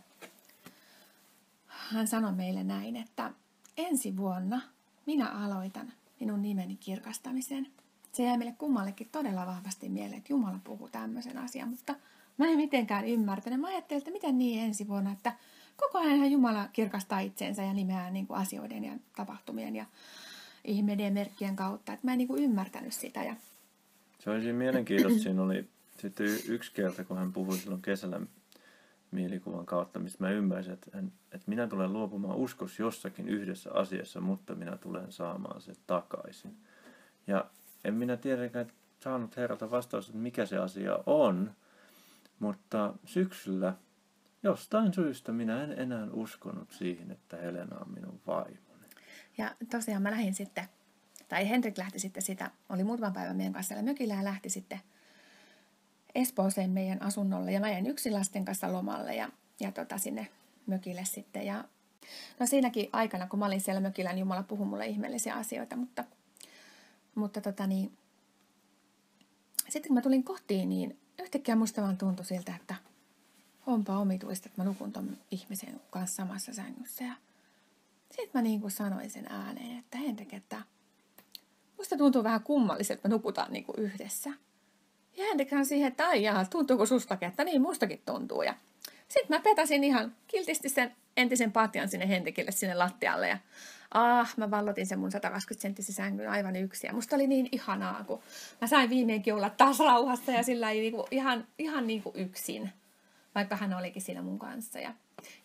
hän sanoi meille näin, että ensi vuonna minä aloitan minun nimeni kirkastamisen. Se jäi meille kummallekin todella vahvasti mieleen, että Jumala puhuu tämmöisen asian, mutta mä en mitenkään ymmärtänyt. Mä ajattelin, että miten niin ensi vuonna, että koko ajan Jumala kirkastaa itseensä ja nimeää niin kuin asioiden ja tapahtumien ja ihmeiden ja merkkien kautta. Että mä en niin kuin ymmärtänyt sitä. Ja Se oli siinä mielenkiintoista. Siinä oli sitten yksi kerta, kun hän puhui silloin kesällä mielikuvan kautta, mistä mä ymmärsin, että minä tulen luopumaan uskossa jossakin yhdessä asiassa, mutta minä tulen saamaan sen takaisin. Ja en minä tietenkään saanut Herralta vastausta, että mikä se asia on, mutta syksyllä jostain syystä minä en enää uskonut siihen, että Helena on minun vaimoni. Ja tosiaan mä lähdin sitten, tai Henrik lähti sitten sitä, oli muutaman päivän meidän kanssa siellä mökillä ja lähti sitten Espooseen meidän asunnolle ja mä jäin yksin lasten kanssa lomalle ja sinne mökille sitten. Ja no siinäkin aikana, kun mä olin siellä mökillä, niin Jumala puhui mulle ihmeellisiä asioita, mutta sitten kun mä tulin kotiin, niin yhtäkkiä musta vaan tuntui siltä, että onpa omituista, että mä nukun ton ihmisen kanssa samassa sängyssä. Ja sitten mä niin kuin sanoin sen ääneen, että Henrik, että musta tuntuu vähän kummalliselta, että me nukutaan niin kuin yhdessä. Ja Henrikhän siihen, että ai jaa, tuntuuko sustakin, että niin mustakin tuntuu. Ja sitten mä petasin ihan kiltisti sen entisen patjan sinne Henrikille sinne lattialle. Ja mä vallotin sen mun 120-senttisen sängyn aivan yksin. Ja musta oli niin ihanaa, kun mä sain viimeinkin olla taas rauhassa ja sillä ei niinku, ihan niin kuin yksin, vaikka hän olikin siinä mun kanssa. Ja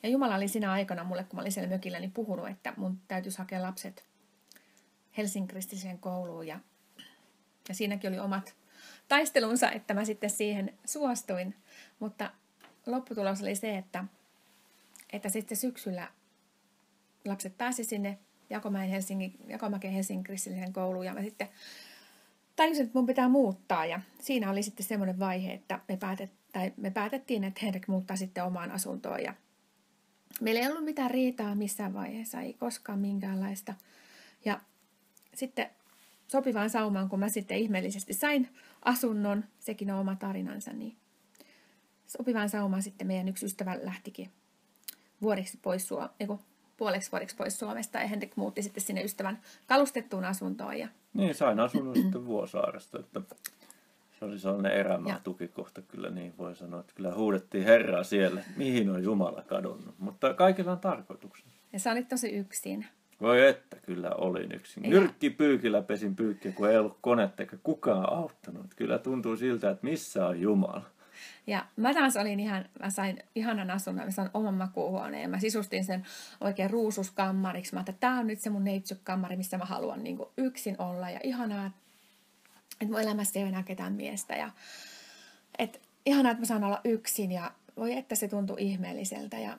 Jumala oli siinä aikana mulle, kun mä olin siellä mökillä, niin puhunut, että mun täytyisi hakea lapset Helsingin kristilliseen kouluun. Ja siinäkin oli omat taistelunsa, että mä sitten siihen suostuin. Mutta lopputulos oli se, että sitten syksyllä lapset pääsi sinne Jakomäkeen Helsingin kristilliseen kouluun. Ja mä sitten tajusin, että mun pitää muuttaa. Ja siinä oli sitten semmoinen vaihe, että me päätettiin, että Henrik muuttaa sitten omaan asuntoon. Ja meillä ei ollut mitään riitaa missään vaiheessa, ei koskaan minkäänlaista. Ja sitten sopivaan saumaan, kun mä sitten ihmeellisesti sain asunnon, sekin on oma tarinansa, niin sopivaan saumaan sitten meidän yksi ystävä lähtikin puoleksi vuodeksi pois Suomesta, ja Henrik muutti sitten sinne ystävän kalustettuun asuntoon. Ja niin, sain asunnon sitten Vuosaaresta, että se oli sellainen erämaa tukikohta, kyllä niin voi sanoa, että kyllä huudettiin Herraa siellä, mihin on Jumala kadonnut, mutta kaikilla on tarkoituksensa. Ja sä olit tosi yksin. Voi että, kyllä olin yksin. Nyrkkipyykillä pesin pyykkiä, kun ei ollut konetta eikä kukaan auttanut. Kyllä tuntuu siltä, että missä on Jumala. Ja mä taas mä sain ihanan asunnon, mä sain oman makuuhuoneen ja mä sisustin sen oikein ruususkammariksi. Mä ajattelin, että tää on nyt se mun neitsykammari, missä mä haluan niin kuin yksin olla. Ja ihanaa, että mun elämässä ei ole enää ketään miestä. Ja ihanaa, että mä saan olla yksin ja voi että se tuntui ihmeelliseltä. Ja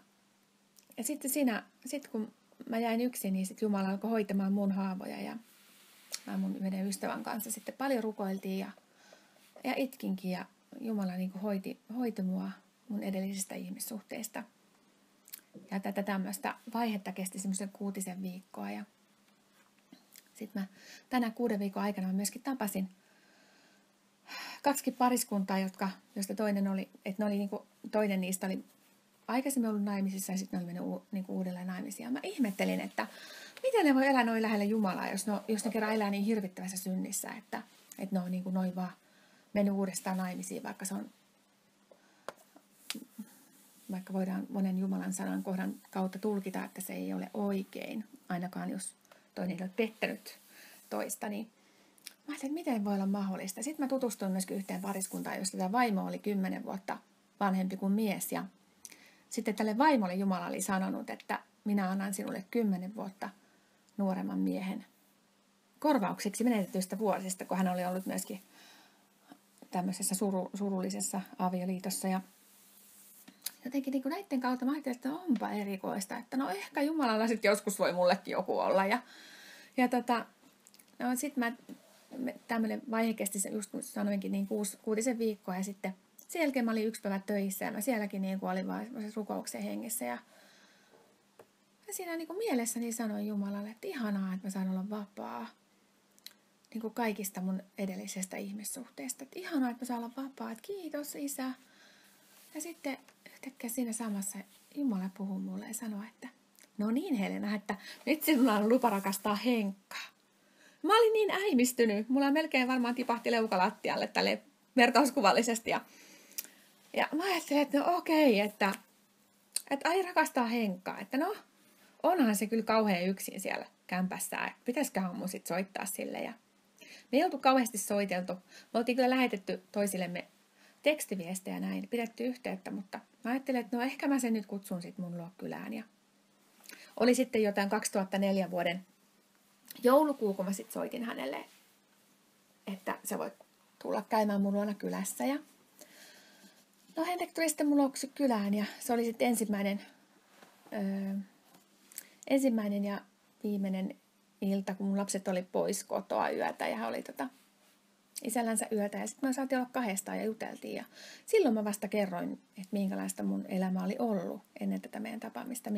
sitten kun mä jäin yksin, niin sitten Jumala alkoi hoitamaan mun haavoja ja mä mun yhden ystävän kanssa sitten paljon rukoiltiin ja itkinkin ja Jumala niin kuin hoiti mua mun edellisistä ihmissuhteista. Ja tätä tämmöistä vaihetta kesti semmoisen 6 viikkoa ja sitten mä tänä 6 viikon aikana mä myöskin tapasin 2 pariskuntaa, josta toinen oli, että ne oli niin kuin, toinen niistä oli aikaisemmin ollut naimisissa ja sitten ne oli mennyt niin kuin uudelleen naimisiin. Ja mä ihmettelin, että miten ne voi elää noin lähellä Jumalaa, jos ne kerran elää niin hirvittävässä synnissä, että ne on niin kuin noin vaan mennyt uudestaan naimisiin, vaikka voidaan monen Jumalan sanan kohdan kautta tulkita, että se ei ole oikein, ainakaan jos toinen ei ole pettänyt toista, niin mä ajattelin, että miten voi olla mahdollista. Sitten mä tutustuin myöskin yhteen pariskuntaan, josta tämä vaimo oli 10 vuotta vanhempi kuin mies, ja sitten tälle vaimolle Jumala oli sanonut, että minä annan sinulle 10 vuotta nuoremman miehen korvauksiksi menetetyistä vuosista, kun hän oli ollut myöskin tämmöisessä surullisessa avioliitossa. Ja jotenkin niin kuin näiden kautta mä ajattelin, että onpa erikoista, että no ehkä Jumalalla sitten joskus voi mullekin joku olla. No sitten tämmöinen vaihe kesti, just kun sanoinkin, niin 6 viikkoa ja sitten sen jälkeen mä olin 1 päivä töissä ja mä sielläkin niin kuin olin vaan rukouksen hengessä ja siinä niin kuin mielessäni sanoin Jumalalle, että ihanaa, että mä saan olla vapaa niin kuin kaikista mun edellisestä ihmissuhteesta. Että ihanaa, että mä saan olla vapaa, että kiitos Isä. Ja sitten yhtäkkiä siinä samassa Jumala puhuu mulle ja sanoo, että no niin Helena, että nyt sinulla on lupa rakastaa Henkkaa. Mä olin niin äimistynyt. Mulla melkein varmaan tipahti leuka lattialle tälleen vertauskuvallisesti. Ja mä ajattelin, että no okei, että ai rakastaa Henkkaa. Että no, onhan se kyllä kauhean yksin siellä kämpässä. Pitäisiköhän mun sit soittaa sille. Ja me ei oltu kauheasti soiteltu. Me oltiin kyllä lähetetty toisillemme tekstiviestejä näin, pidetty yhteyttä, mutta mä ajattelin, että no ehkä mä sen nyt kutsun sit mun luo kylään. Ja oli sitten jotain 2004 vuoden joulukuu, kun mä sitten soitin hänelle, että sä voit tulla käymään mun luona kylässä. Ja no Henrik tuli sitten mun luokse kylään ja se oli sitten ensimmäinen ja viimeinen ilta, kun mun lapset oli pois kotoa yötä ja hän oli isällänsä yötä. Ja sitten me saatiin olla 2 ja juteltiin. Ja silloin mä vasta kerroin, että minkälaista mun elämä oli ollut ennen tätä meidän tapaamista,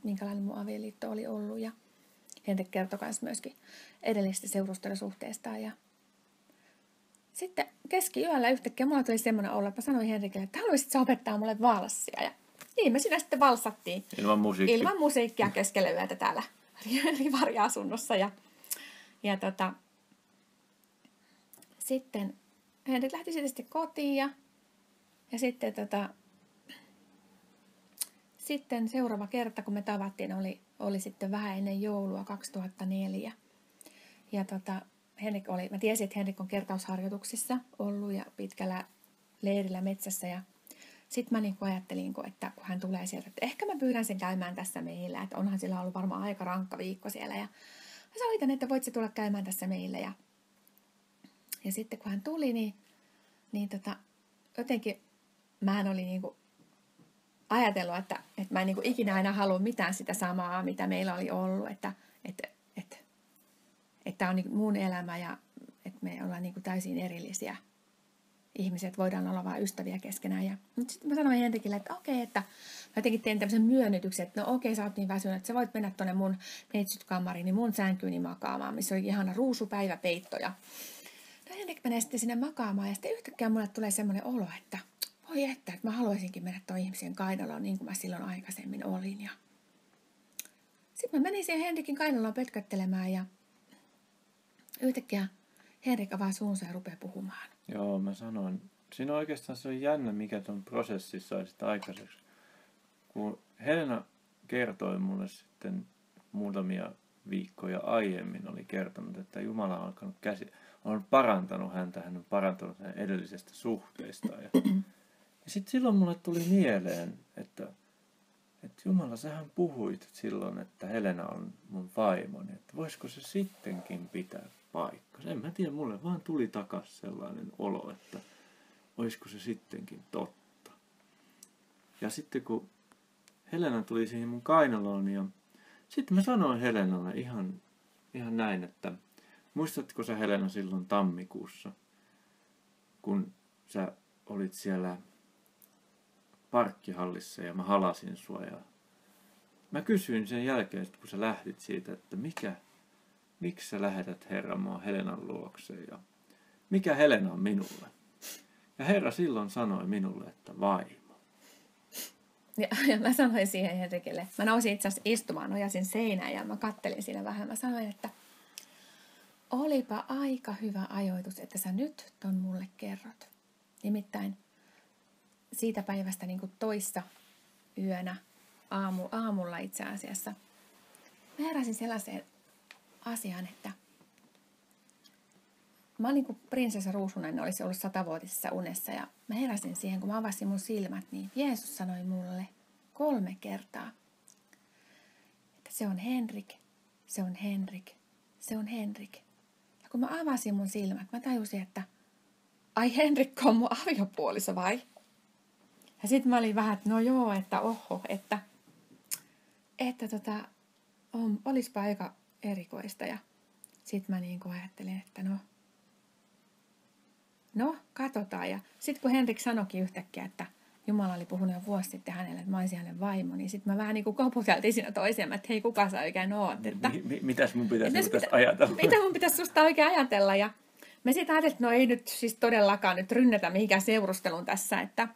minkälainen mun avioliitto oli ollut. Ja Henrik kertoi myöskin edellisestä seurustelusuhteestaan. Ja sitten keskiyöllä yhtäkkiä mulla tuli semmoinen olo, että mä sanoin Henrikille, että haluaisit sä opettaa mulle valssia. Ja niin me siinä sitten valsattiin. Ilman musiikkia keskellä yötä täällä Rivari-asunnossa. Sitten Henrik lähti sitten kotiin ja sitten seuraava kerta, kun me tavattiin, oli sitten vähän ennen joulua 2004. Ja mä tiesin, että Henrik on kertausharjoituksissa ollut ja pitkällä leirillä metsässä. Ja sitten mä ajattelin, että kun hän tulee sieltä, että ehkä mä pyydän sen käymään tässä meillä. Että onhan sillä ollut varmaan aika rankka viikko siellä. Ja mä soitan, että voit se tulla käymään tässä meillä. Ja sitten kun hän tuli, niin jotenkin mähän olin ajatellut, että mä en ikinä aina halua mitään sitä samaa, mitä meillä oli ollut. Että tämä on mun elämä ja että me ollaan täysin erillisiä ihmiset. Voidaan olla vain ystäviä keskenään. Mutta sitten mä sanoin Henrikille, että okei, että mä jotenkin tein tämmöisen myönnytyksen, että no okei, sä oot niin väsynyt, että sä voit mennä tuonne mun neitsytkammariin, niin mun sänkyyni makaamaan, missä oli ihana ruusupäiväpeitto. Ja no Henrik menee sitten sinne makaamaan ja sitten yhtäkkiä mulle tulee semmoinen olo, että voi että mä haluaisinkin mennä tuon ihmisen kainaloon niin kuin mä silloin aikaisemmin olin. Ja sitten mä menin siihen Henrikin kainaloon pötköttelemään ja yhtäkkiä Henrik avaa suunsa ja rupeaa puhumaan. Joo, mä sanoin. Siinä oikeastaan se on jännä, mikä ton prosessissa sai sitä aikaiseksi. Kun Helena kertoi mulle sitten muutamia viikkoja aiemmin, oli kertonut, että Jumala on alkanut on parantanut häntä, hän on parantanut hänen edellisestä suhteestaan. Ja sitten silloin mulle tuli mieleen, että Jumala, sähän puhuit silloin, että Helena on mun vaimoni, että voisiko se sittenkin pitää paikkansa. En mä tiedä, mulle vaan tuli takas sellainen olo, että olisiko se sittenkin totta. Ja sitten kun Helena tuli siihen mun kainaloon, ja sitten mä sanoin Helenalle ihan näin, että muistatko sä Helena silloin tammikuussa, kun sä olit siellä parkkihallissa ja mä halasin sua ja mä kysyin sen jälkeen, kun sä lähdit siitä, että miksi sä lähetät Herra mua Helenan luokse ja mikä Helena on minulle. Ja Herra silloin sanoi minulle, että vaimo. Ja mä sanoin siihen Henrikille, mä nousin itse asiassa istumaan, nojasin seinään ja mä kattelin siinä vähän. Mä sanoin, että olipa aika hyvä ajoitus, että sä nyt ton mulle kerrot. Nimittäin siitä päivästä niin kuin toissa yönä, aamulla itse asiassa, mä heräsin sellaiseen asiaan, että mä olin niin kuin prinsessa Ruusunainen olisi ollut 100-vuotisessa unessa ja mä heräsin siihen, kun mä avasin mun silmät, niin Jeesus sanoi mulle 3 kertaa, että se on Henrik, se on Henrik. Se on Henrik. Ja kun mä avasin mun silmät, mä tajusin, että ai Henrikko on mun aviopuoliso vai? Ja sitten mä olin vähän, että no joo, että oho, että olispa aika erikoista. Ja sitten mä niin kuin ajattelin, että no, katsotaan. Ja sitten kun Henrik sanoikin yhtäkkiä, että Jumala oli puhunut jo vuosi sitten hänelle, että mä olisin hänen vaimo, niin sitten mä vähän niin kuin koputeltiin siinä toisiaan, että hei, kuka sä oikein oot? Että, mitäs mun pitäisi ajatella? Mitä mun pitäisi susta oikein ajatella? Ja me sitten ajattelin, että no ei nyt siis todellakaan nyt rynnätä mihinkään seurustelun tässä, että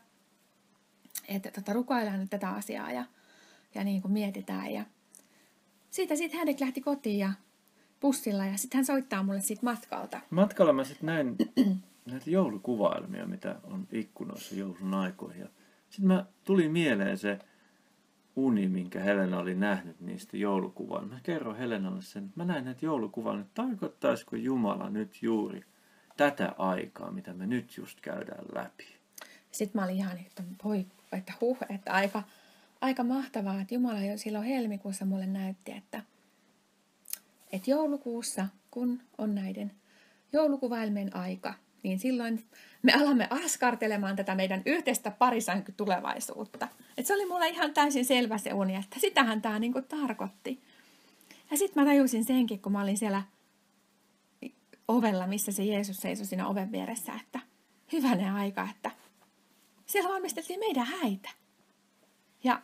rukoillaan nyt tätä asiaa ja niin kuin mietitään. Ja siitä sitten Henrik lähti kotiin ja bussilla ja sitten hän soittaa mulle siitä matkalta. Matkalla mä sitten näin näitä joulukuvailmia, mitä on ikkunoissa joulun aikoihin. Sitten mä tuli mieleen se uni, minkä Helena oli nähnyt niistä joulukuvailmista. Mä kerron Helenalle sen, että mä näin näitä joulukuvailmia. Tarkoittaisiko Jumala nyt juuri tätä aikaa, mitä me nyt just käydään läpi? Sitten mä olin ihan, että aika mahtavaa, että Jumala jo silloin helmikuussa mulle näytti, että joulukuussa, kun on näiden joulukuvailmien aika, niin silloin me alamme askartelemaan tätä meidän yhteistä parisänkytulevaisuutta. Että se oli mulle ihan täysin selvä se uni, että sitähän tämä niinku tarkoitti. Ja sitten mä tajusin senkin, kun mä olin siellä ovella, missä se Jeesus seisoi siinä oven vieressä, että hyvänen aika, että siellä valmisteltiin meidän häitä. Ja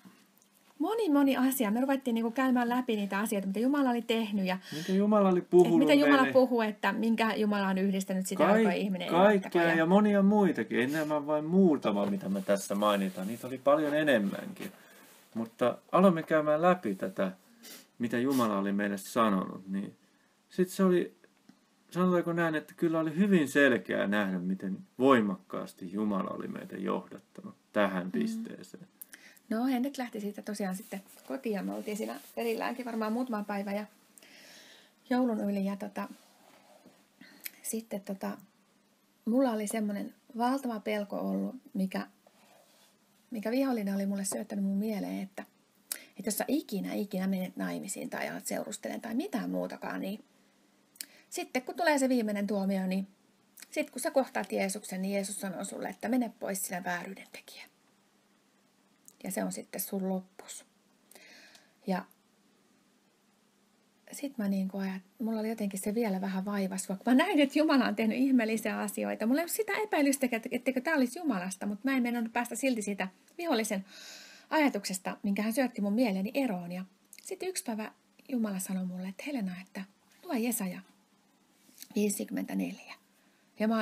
moni asia. Me ruvettiin niinku käymään läpi niitä asioita, mitä Jumala oli tehnyt. Ja mitä Jumala oli puhunut mitä Jumala puhuu, että minkä Jumala on yhdistänyt sitä alkoi ihminen. Kaikkea ja monia muitakin. Ei nämä vain muutama, mitä me tässä mainitaan. Niitä oli paljon enemmänkin. Mutta aloimme käymään läpi tätä, mitä Jumala oli meille sanonut. Niin sitten se oli, sanotaanko näin, että kyllä oli hyvin selkeää nähdä, miten voimakkaasti Jumala oli meitä johdattanut tähän pisteeseen. No, Henrik lähti siitä tosiaan sitten kotiin ja me oltiin siinä erilläänkin varmaan muutama päivä ja joulun yli. Ja sitten mulla oli semmoinen valtava pelko ollut, mikä vihollinen oli mulle syöttänyt mun mieleen, että jos sä ikinä menet naimisiin tai alat seurustelemaan tai mitään muutakaan, niin sitten kun tulee se viimeinen tuomio, niin sitten kun sä kohtaat Jeesuksen, niin Jeesus sanoo sulle, että mene pois sinä vääryyden tekijä. Ja se on sitten sun loppus. Ja sitten mä mulla oli jotenkin se vielä vähän vaivas, vaikka mä näin, että Jumala on tehnyt ihmeellisiä asioita. Mulla ei ole sitä epäilystäkään, etteikö tämä olisi Jumalasta, mutta mä en meinannut päästä silti siitä vihollisen ajatuksesta, minkä hän syötti mun mieleeni eroon. Ja sitten yksi päivä Jumala sanoi mulle, että Helena, että lue Jesaja 54. Ja mä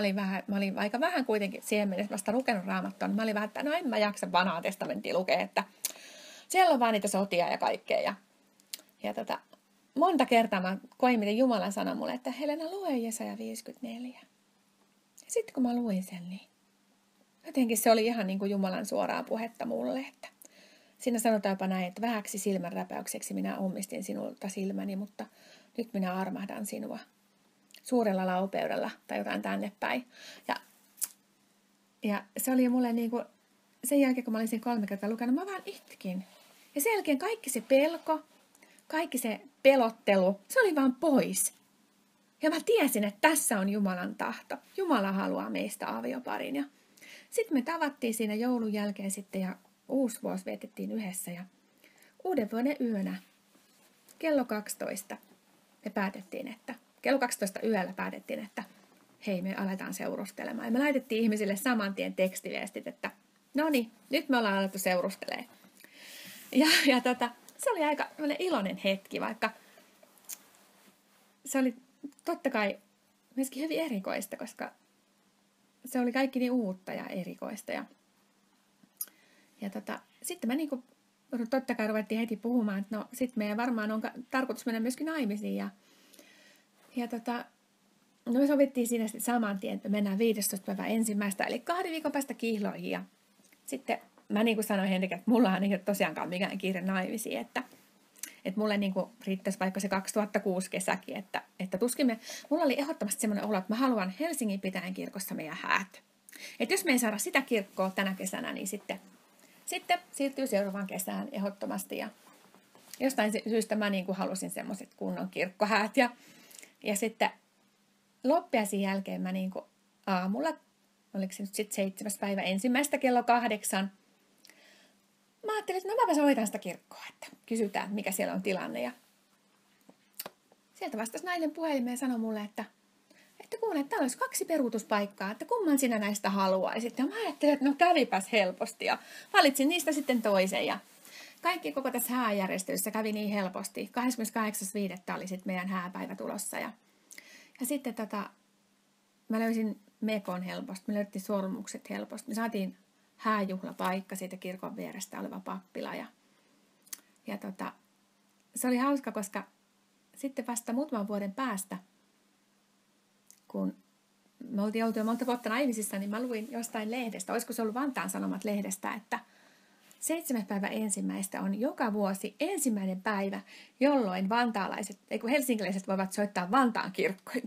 olin aika vähän kuitenkin siihen mennessä vasta lukenut Raamattua. Mä olin vähän, että no en mä jaksa vanhaa testamenttia lukea, että siellä on vaan niitä sotia ja kaikkea. Ja monta kertaa mä koin, miten Jumala sanoi mulle, että Helena, lue Jesaja 54. Ja sitten kun mä luin sen, niin jotenkin se oli ihan niin kuin Jumalan suoraa puhetta mulle, että siinä sanotaan jopa näin, että vähäksi silmänräpäykseksi minä ummistin sinulta silmäni, mutta nyt minä armahdan sinua suurella laupeudella tai jotain tänne päin. Ja se oli mulle niin kuin, sen jälkeen kun mä olin siinä 3 kertaa lukenut, mä vaan itkin. Ja sen jälkeen kaikki se pelko, kaikki se pelottelu, se oli vaan pois. Ja mä tiesin, että tässä on Jumalan tahto. Jumala haluaa meistä avioparin. Ja sitten me tavattiin siinä joulun jälkeen sitten ja uusi vuosi vietettiin yhdessä. Ja uuden vuoden yönä kello 12 me päätettiin, että kello 12 yöllä päätettiin, että hei, me aletaan seurustelemaan. Ja me laitettiin ihmisille saman tien tekstiviestit, että no niin, nyt me ollaan alettu seurustelemaan. Ja se oli aika iloinen hetki, vaikka se oli totta kai myöskin hyvin erikoista, koska se oli kaikki niin uutta ja erikoista. Ja sitten me niinku, totta kai ruvettiin heti puhumaan, että no sitten meidän varmaan on tarkoitus mennä myöskin naimisiin. Ja no me sovittiin siinä saman tien, että me mennään 15. päivä ensimmäistä, eli 2 viikon päästä kihloihin. Ja sitten mä niin kuin sanoin Henrik, että mullahan ei ole tosiaankaan mikään kiire naimisiin, että mulle niin kuin riittäisi vaikka se 2006 kesäkin, että tuskin mulla oli ehdottomasti semmoinen olo, että mä haluan Helsingin Pitäjän kirkossa meidän häät. Että jos me ei saada sitä kirkkoa tänä kesänä, niin sitten siirtyy seuraavaan kesään ehdottomasti. Ja jostain syystä mä niin kuin halusin semmoiset kunnon kirkkohäät. Ja sitten loppiaisen jälkeen mä niin kuin aamulla, oliko se nyt sitten 7. päivä ensimmäistä kello 8, mä ajattelin, että no mäpä soitan sitä kirkkoa, että kysytään, mikä siellä on tilanne. Ja sieltä vastasi nainen puhelimeen ja sanoi mulle, että kuule, että täällä olisi 2 peruutuspaikkaa, että kumman sinä näistä haluaisit. Ja mä ajattelin, että no kävipäs helposti ja valitsin niistä sitten toisen. Ja kaikki koko tässä hääjärjestelyssä kävi niin helposti. 28.5. oli sitten meidän hääpäivä tulossa. Ja sitten mä löysin mekon helposti, me löydettiin sormukset helposti. Me saatiin hääjuhlapaikka siitä kirkon vierestä oleva pappila. Ja se oli hauska, koska sitten vasta muutaman vuoden päästä, kun me oltiin oltu jo monta vuotta naimisissa, niin mä luin jostain lehdestä, olisiko se ollut Vantaan Sanomat lehdestä, että 7. päivä ensimmäistä on joka vuosi ensimmäinen päivä, jolloin helsinkiläiset voivat soittaa Vantaan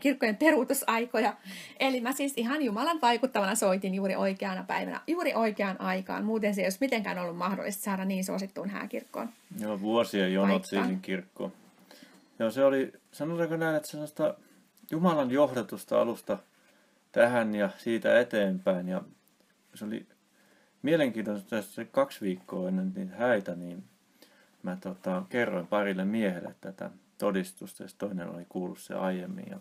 kirkkojen peruutusaikoja. Eli mä siis ihan Jumalan vaikuttavana soitin juuri oikeana päivänä, juuri oikeaan aikaan. Muuten se ei olisi mitenkään ollut mahdollista saada niin suosittuun hääkirkkoon. Joo, vuosien jonot siihen kirkkoon. Joo, se oli, sanotaanko näin, että sellaista Jumalan johdatusta alusta tähän ja siitä eteenpäin. Ja se oli mielenkiintoista, että se 2 viikkoa ennen niitä häitä, niin mä kerroin parille miehelle tätä todistusta, ja toinen oli kuullut se aiemmin. Ja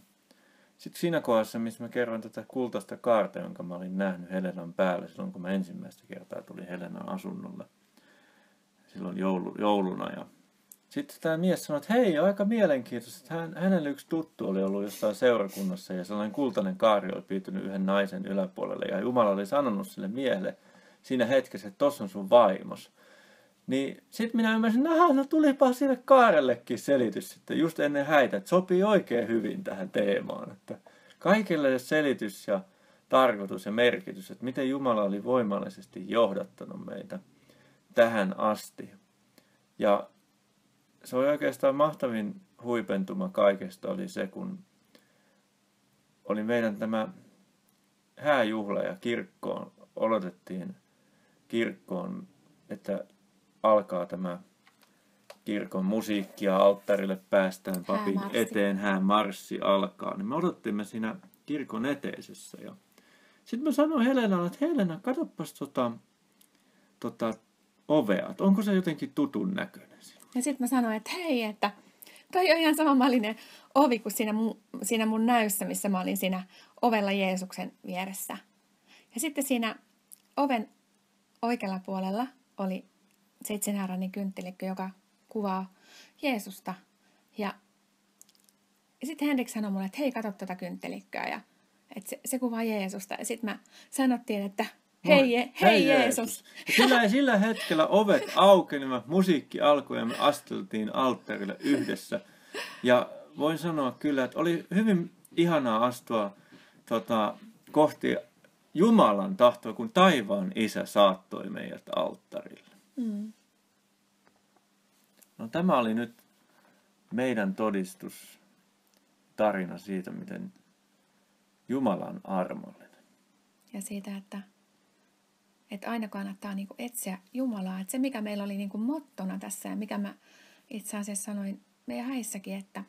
sitten siinä kohdassa, missä mä kerroin tätä kultaista kaarta, jonka mä olin nähnyt Helenan päälle, silloin kun mä ensimmäistä kertaa tulin Helenan asunnolle, silloin jouluna. Ja sitten tämä mies sanoi, että hei, aika mielenkiintoista, että hänellä yksi tuttu oli ollut jossain seurakunnassa, ja sellainen kultainen kaari oli piirtynyt yhden naisen yläpuolelle, ja Jumala oli sanonut sille miehelle siinä hetkessä, että tossa on sun vaimos. Niin sitten minä ymmärsin, no tulipa sille kaarellekin selitys sitten just ennen häitä, että sopii oikein hyvin tähän teemaan. Että kaikille selitys ja tarkoitus ja merkitys, että miten Jumala oli voimallisesti johdattanut meitä tähän asti. Ja se oli oikeastaan mahtavin huipentuma kaikesta oli se, kun oli meidän tämä hääjuhla ja kirkkoon, odotettiin kirkkoon, että alkaa tämä kirkon musiikki ja alttarille päästään papin eteen, häämarssi alkaa. Niin me odottimme siinä kirkon eteisessä. Ja sitten mä sanoin Helenalle, että Helena, katsopas ovea, että onko se jotenkin tutun näköinen. Ja sitten mä sanoin, että hei, että toi on ihan samanmallinen ovi kuin siinä mun näyssä, missä mä olin siinä ovella Jeesuksen vieressä. Ja sitten siinä oven oikealla puolella oli 7-haarainen kynttiläkkö, joka kuvaa Jeesusta. Ja sitten Henrik sanoi mulle, että hei, katso tuota kynttiläkköä, ja että se kuvaa Jeesusta. Ja sitten mä sanottiin, että hei Jeesus. Sillä hetkellä ovet aukenivat, musiikki alkoi ja me asteltiin alttarille yhdessä. Ja voin sanoa kyllä, että oli hyvin ihanaa astua kohti Jumalan tahtoa, kun taivaan Isä saattoi meidät alttarille. Mm. No, tämä oli nyt meidän todistustarina siitä, miten Jumala on armollinen. Ja siitä, että aina kannattaa niinku etsiä Jumalaa. Että se, mikä meillä oli niinku mottona tässä ja mikä mä itse asiassa sanoin meidän häissäkin, että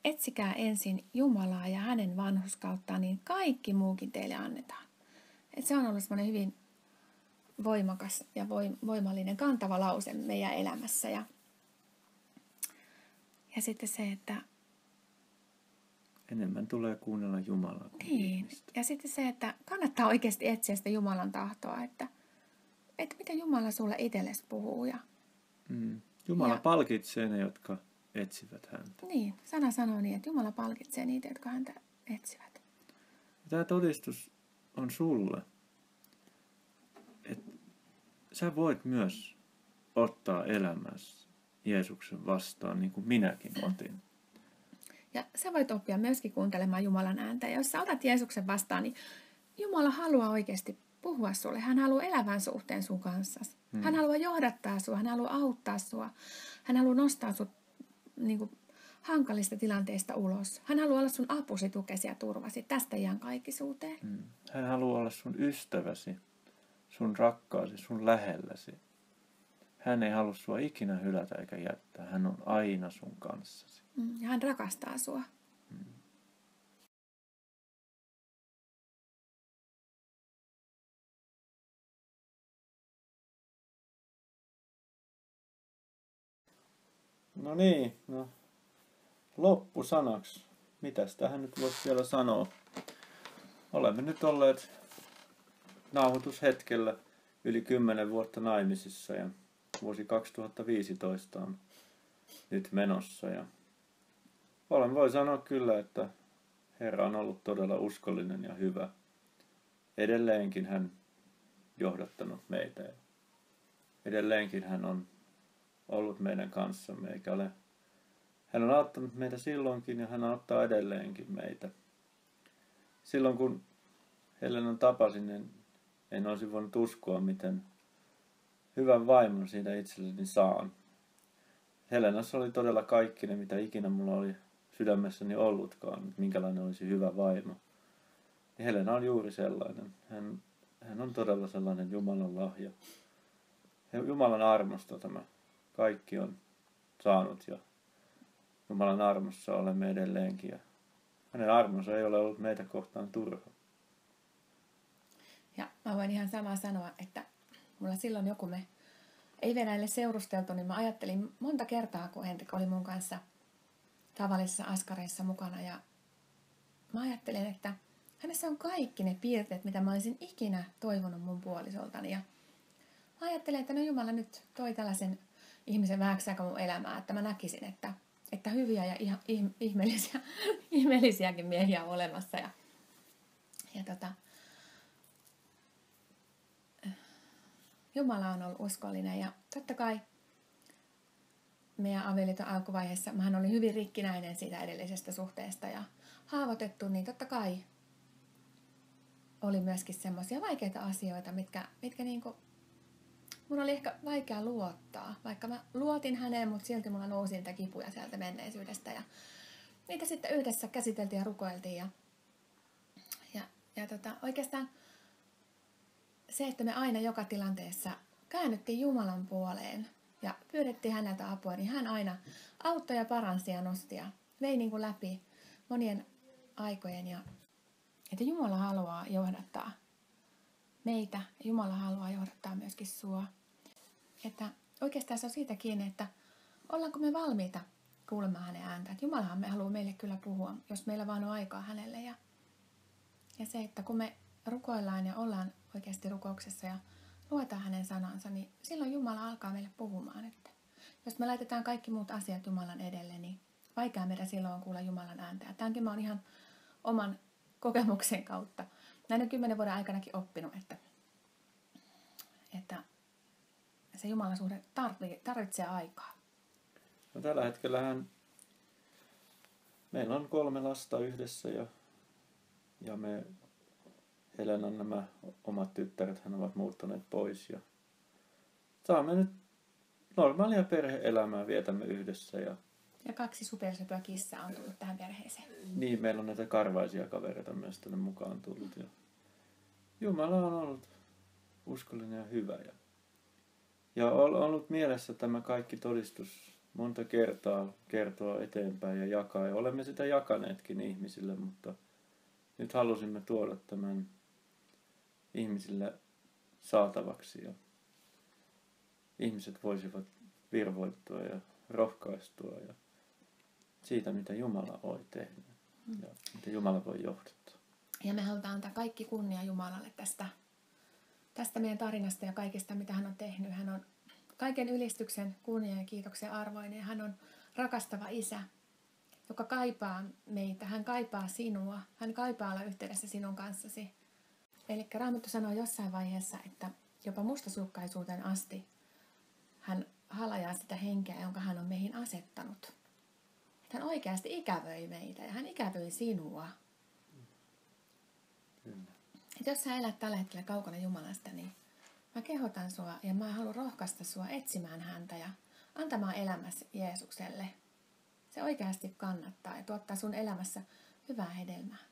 etsikää ensin Jumalaa ja hänen vanhurskauttaan, niin kaikki muukin teille annetaan. Et se on ollut semmoinen hyvin voimakas ja voimallinen kantava lause meidän elämässä. Ja sitten se, että enemmän tulee kuunnella Jumalaa kuin ihmistä. Ja sitten se, että kannattaa oikeasti etsiä sitä Jumalan tahtoa, että mitä Jumala sulle itsellesi puhuu. Jumala palkitsee ne, jotka etsivät häntä. Niin, sana sanoo niin, että Jumala palkitsee niitä, jotka häntä etsivät. Tämä todistus on sulle, että sä voit myös ottaa elämässä Jeesuksen vastaan, niin kuin minäkin otin. Ja sä voit oppia myöskin kuuntelemaan Jumalan ääntä. Ja jos sä otat Jeesuksen vastaan, niin Jumala haluaa oikeasti puhua sulle. Hän haluaa elävän suhteen sun kanssa. Hän haluaa johdattaa sua, hän haluaa auttaa sua. Hän haluaa nostaa sut niin kuin hankalista tilanteista ulos. Hän haluaa olla sun apusi, tukesi ja turvasi tästä iankaikkisuuteen. Hän haluaa olla sun ystäväsi, sun rakkaasi, sun lähelläsi. hän ei halua sua ikinä hylätä eikä jättää. Hän on aina sun kanssasi. Ja hän rakastaa sua. No niin, loppusanaksi. Mitäs tähän nyt voisi vielä sanoa? Olemme nyt olleet nauhoitushetkellä yli 10 vuotta naimisissa ja vuosi 2015 on nyt menossa. Ja voi sanoa kyllä, että Herra on ollut todella uskollinen ja hyvä. Edelleenkin hän johdattanut meitä. Ja edelleenkin hän on ollut meidän kanssamme, hän on auttanut meitä silloinkin ja hän auttaa edelleenkin meitä. Silloin kun Helenan tapasin, niin en olisi voinut uskoa, miten hyvän vaimon siitä itselleni saan. Helenassa oli todella kaikki ne, mitä ikinä mulla oli sydämessäni ollutkaan, minkälainen olisi hyvä vaimo. Ja Helena on juuri sellainen. Hän on todella sellainen Jumalan lahja. Ja Jumalan armosta tämä kaikki on saanut ja Jumalan armossa olemme edelleenkin. Ja hänen armonsa ei ole ollut meitä kohtaan turha. Ja mä voin ihan samaa sanoa, että mulla silloin joku me ei Venäjälle seurusteltu, niin mä ajattelin monta kertaa, kun Henrik oli mun kanssa tavallisissa askareissa mukana. Ja mä ajattelin, että hänessä on kaikki ne piirteet, mitä mä olisin ikinä toivonut mun puolisoltani. Ja mä ajattelin, että no Jumala nyt toi tällaisen ihmisen vähäksi aika mun elämää, että mä näkisin, että hyviä ja ihmeellisiäkin miehiä on olemassa. Ja Jumala on ollut uskollinen ja totta kai meidän avioliiton alkuvaiheessa mähän olin hyvin rikkinäinen siitä edellisestä suhteesta ja haavoitettu, niin totta kai oli myöskin semmoisia vaikeita asioita, mitkä niinku, mun oli ehkä vaikea luottaa, vaikka mä luotin häneen, mutta silti mulla nousi niitä kipuja sieltä menneisyydestä ja niitä sitten yhdessä käsiteltiin ja rukoiltiin ja oikeastaan se, että me aina joka tilanteessa käännyttiin Jumalan puoleen ja pyydettiin häneltä apua, niin hän aina auttoi ja paransi ja nosti ja vei niin kuin läpi monien aikojen. Ja että Jumala haluaa johdattaa meitä ja Jumala haluaa johdattaa myöskin sua. Että oikeastaan se on siitä kiinni, että ollaanko me valmiita kuulemaan hänen ääntä. Että Jumalahan me haluaa meille kyllä puhua, jos meillä vaan on aikaa hänelle. Ja se, että kun me rukoillaan ja ollaan oikeasti rukouksessa ja luetaan hänen sanansa, niin silloin Jumala alkaa meille puhumaan. Että jos me laitetaan kaikki muut asiat Jumalan edelle, niin vaikea meidän silloin on kuulla Jumalan ääntä. Ja tämänkin mä oon ihan oman kokemuksen kautta näiden 10 vuoden aikanakin oppinut, että se Jumalan suhde tarvitsee aikaa. No, tällä hetkellähän meillä on 3 lasta yhdessä ja me Helenan nämä omat tyttäret hän ovat muuttaneet pois ja saamme nyt normaalia perhe-elämää vietämme yhdessä. Ja 2 supersöpöä kissaa on tullut tähän perheeseen. Niin, meillä on näitä karvaisia kavereita myös tänne mukaan tullut. Ja Jumala on ollut uskollinen ja hyvä. Ja on ollut mielessä tämä kaikki todistus monta kertaa kertoa eteenpäin ja jakaa. Ja olemme sitä jakaneetkin ihmisille, mutta nyt halusimme tuoda tämän ihmisille saatavaksi ja ihmiset voisivat virvoittua ja rohkaistua ja siitä, mitä Jumala voi tehdä ja mitä Jumala voi johdattaa. Ja me halutaan antaa kaikki kunnia Jumalalle tästä meidän tarinasta ja kaikesta, mitä hän on tehnyt. Hän on kaiken ylistyksen, kunnia ja kiitoksen arvoinen. Hän on rakastava isä, joka kaipaa meitä. Hän kaipaa sinua. Hän kaipaa olla yhteydessä sinun kanssasi. Eli Raamattu sanoo jossain vaiheessa, että jopa mustasukkaisuuteen asti hän halajaa sitä henkeä, jonka hän on meihin asettanut. Hän oikeasti ikävöi meitä ja hän ikävöi sinua. Että jos sä elät tällä hetkellä kaukana Jumalasta, niin mä kehotan sua ja mä haluan rohkaista sua etsimään häntä ja antamaan elämäsi Jeesukselle. Se oikeasti kannattaa ja tuottaa sun elämässä hyvää hedelmää.